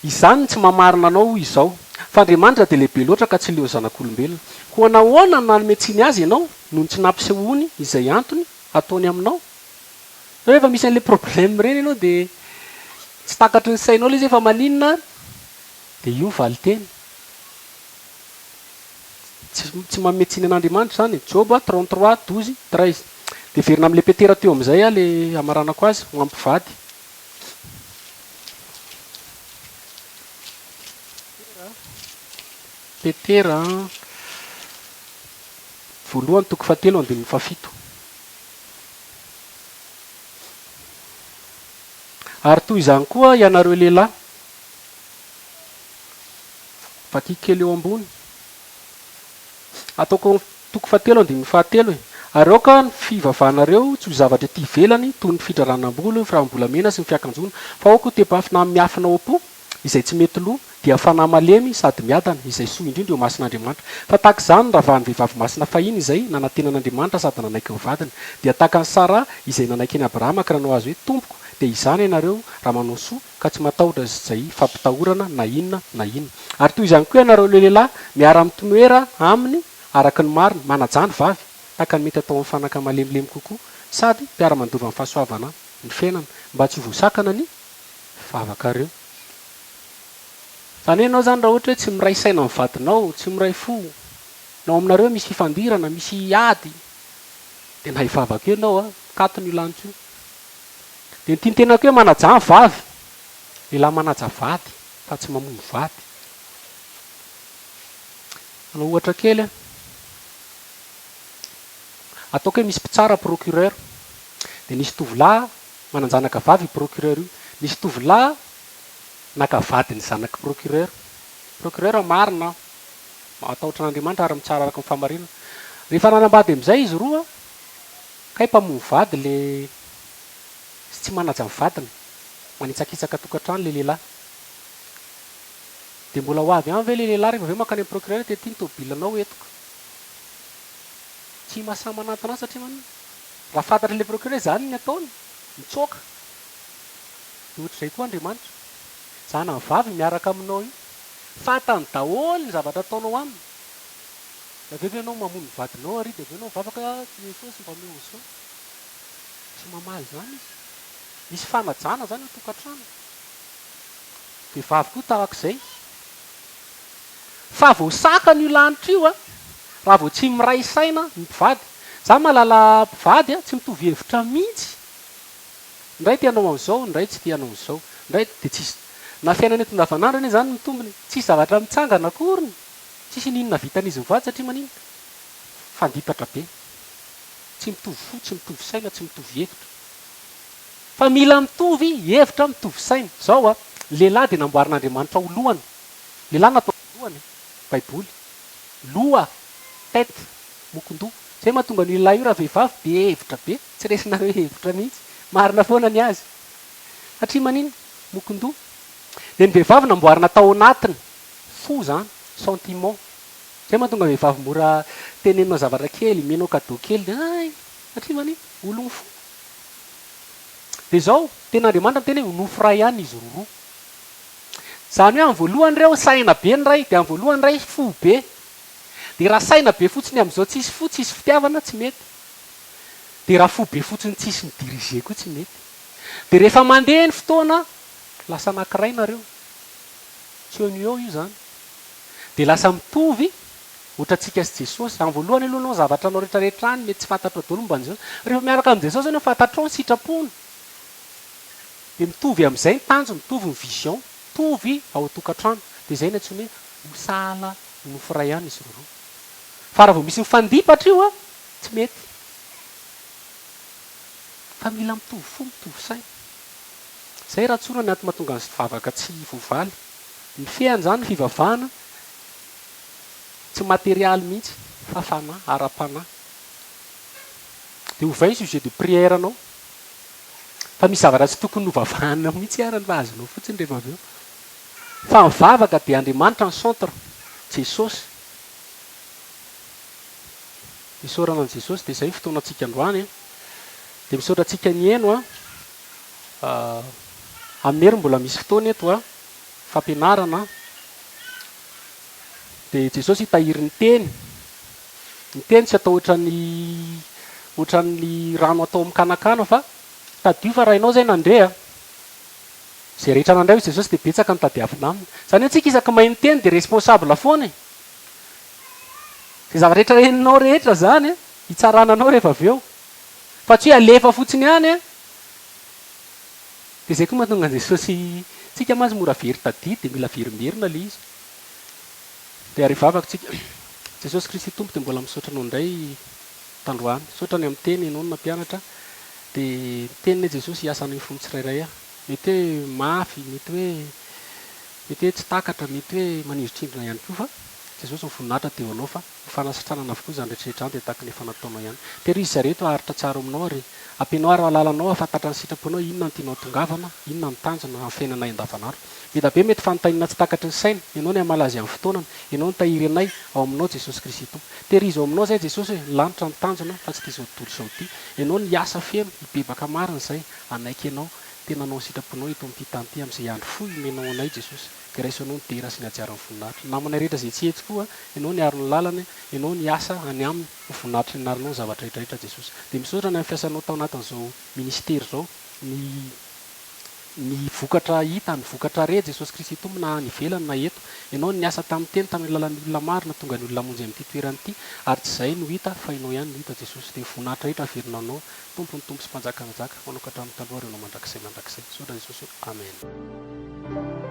izany tsy mamarina anao izao fa andriamanitra dia lehibe loatra ka tsy leo zanak'olombelona ho anahoana nanometsiny azy ianao noho ny tsy nampisehoany izay antony ataony aminao rehefa misy an'le problème reny ianao dia tsy takatry ny sainao le izy efa maninona dia io valiteny tsy mametsiny an'andriamanitra zany joba 33 12 13 dia verina amin'le petera teo am'izay a le amaranako azy ho ampivady petera voalohany toko fahatelo andininy fafito ary toy izany koa ianareo lehilahy vaky kely eo ambony ataoko toko fahatelo andininy fahatelo ary aoka ny fivavahanareo tsy ho zavatra ty velany toy ny fitraranam-bolo firambolamena sy ny fiakanjona fa aoko tebafina amin'ny miafina opo izay tsy mety loha dia fanahy malemy sady miadana izay soa indrindra eo masin'andriamanitra fa tahaka izany raha vahany vehivavy masina fahiny izay nanantenan'andriamanitra sady nanaiky ny vadiny dia tahaka ny sara izay nanaiky ny abrahama ka ranao azy hoe tompoko dia izany ianareo raha manao soa ka tsy matahotra zay fampitahorana na inona na inona ary toy izany koa ianareo le lehilahy miara mitonoera aminy araka ny mariny manajany vavy tahaka ny mety atao amin'ny fanaka malemilemy kokoa sady mpiara-mandova amin'ny fahasoavana ny fiainana mba tsy ho voasakana ny vavakareo zany ianao zany raha ohatra hoe tsy miray saina amin'ny vadinao tsy miray fo nao aminareo misy fifandirana misy ady dia na hivavaka eo ianao a katony io lanitra io dia ny tianytenako hoe manaja ny vavy lehilahy manaja vady fa tsy mamono vady anao ohatra kely a ataoko hoe misy mpitsara procureur dia nisy tovolahy mananjanaka vavy procureur io nisy tovolahy nakavady ny zanaky procureur marina atahotra n'andriamanitra ary mitsara araka ny famarinana rehefa nanambady amin'izay izy roa kay mpamono vady le tsy manaja ny vadiny manitsakitsaka tokantrano le lehilahy dia mbola ho avy any ve le lehilahy rehefa aveo mankany amin'ny procureur dia ty ny tobilanao etiko tsy mahasamanatana azy satria manina raha fantatra le procureur zany ny ataony mitsoaka dia ohatr'izay koa andriamanitra zana ny vavy miaraka aminao io fantany daholy ny zavatra ataonao aminy da aveo ianao mamono vadinao ary dia aveo ianao mivavaka so sy mba meoso tsy mamaly zany izy misy fanajana zany ho tokantrano vehivavy koa tahak'izay fa voasaka n'io lanitra io a raha vao tsy miray saina ny mpivady za mahalala mpivady a tsy mitovy hevitra mihitsy ndray tianao am'izao ndray tsy tianao am'izao ndray dia tsisy na fiainana eto andavanandro anie zany mitombony tsisy zavatra mitsangana akoriny tsisy ninona vitan'izy mivady satria manina fandipatra be tsy mitovy fo tsy mitovy saina tsy mitovy hevitra fa mila mitovy hevitra mitovy saina zao a lehilahy dia namboarin'andriamanitra ho lohany lehilahy natao lohany baiboly loha tête mokondoha zay mahatonga ny lehilahy io raha vehivavy be hevitra be tsy resinareo hevitra mihitsy marina foana ny azy satria manina mokondoha dia ny vehivavy namboarina tao anatiny fo zany sentiment zay mahatonga vehivavy mora tenenao zavatra kely menao cadeau kely dia ay satria manina ologno fo dia zao ten'andriamanitra miteny hoe nofo ray ihany izy roroa zany hoe amin'ny voalohany ireo saina be ny ray dia amin'ny voalohany ray fo be dia raha saina be fotsiny amin'izao tsisy fo tsisy fitiavana tsy mety dia raha fo be fotsiny tsisy midirize koa tsy mety dia rehefa mandeha ny fotoana lasa anankiray nareo tsy eo ny eo io zany dia lasa mitovy ohatra antsika sy jesosy amin'ny voalohany aloha anao zavatra anao rehetrarehetra any mety tsy fantatro daholo momba an'izao rehefa miaraka amin'ny jesosy anao fantatrao ny sitrapony dia mitovy amin'izay ny tanjo mitovy ny vision mitovy ao tokantrano dia izay ny antsony hoe mosala nofo ray ihany izy roroa fa raha vao misy mifandipatra io a tsy mety fa mila mitovy fo mitovy saina zay raha tsona ny aty mahatonga ny vavaka tsy voavaly ny feany zany fivavahana tsy materialy mihitsy fa fanahy ara-panahy dia ovay sujet de prière anao fa misy zavatra tsy tokony novavahana mihitsy arany fa azonao fotsiny rehefa avy eo fa mivavaka dia andriamanitra ny centre jesosy misaorana an' jesosy dia izay fotoana antsika androany a dia misaotra antsika ny eno a amin'ery mbola misy fotoana eto a fampianarana dia jesosy hitahiry ny teny tsy atao ohatran'ny rano atao mikanakana fa tadio fa raha ianao zay nandrea zay rehetra nandray ho jesosy dia betsaka nytadiavina aminy zany hoe antsika isaky mahay ny teny dia responsable foana e zay zava-rehetra reninao rehetra zany hitsarananao rehefa avy eo fa tsy hoe alefa fotsiny hany a dia zay koa mahatonga an' jesosy tsika mazy mora very tadia dia mila verimerina le izy dia ary vavaka tsika jesosy kristy tompo dia mbola misaotra anao indray tandroany misaotrany amin'ny teny ianao no nampianatra dia teniny hoe jesosy hiasany ny fony tsirairay a mety hoe mafy mety hoe tsy takatra mety hoe manizotrindrina ihany koa fa jesosy nyvoninahitra dia anao fa fanasitranana avokoa zany rehetrarehetra any dia tahaka ny efa nataonao ihany tery izy zareto aharitra tsara aminao ary ampianao ary alalanao afantatra ny sitraponao inona ny tianao tongavana inona ny tanjona amin'ny fiainana andavanandro mety be mety fanontaniana tsy takatry ny saina ianao ny amalazy amin'ny fotoanana ianao ny tahiry anay ao aminao jesosy kristy tompo tery izy ao aminao zay jesosy hoe lanitra ny tanjona fa tsy tia zao tontolo izao ty ianao ny asa feno hibebaka marina zay anaiky ianao tena anao ny sitraponao eto amin'ity tany ity amin'izay andro fo imenao anay jesosy keraisanao ny dera sy ny ajaran'ny voninahitra namana rehetra zay tsy hetsy koa ianao ny arony lalana ianao ny asa any aminy voninahitra ny narinao zavatra rehetrarehetra jesosy dia misaotra ny amin'ny fiasanao tao anatin'izao ministera zao ny vokatra hita ny vokatra re jesosy kristy tompo na ny velany na eto ianao ny asa tamin'ny teny tamin'ny lalan'ny olona marina tonga ny olona monjy amin'ity toerany ity ary tsy zay no hita fa ianao ihany no hita jesosy dia voninahitra rehetra averina anao tompony tompo sy mpanjakanjaka manokatra amin'ny taloha renao mandrakizay mandrakizay misaotra jesosy amen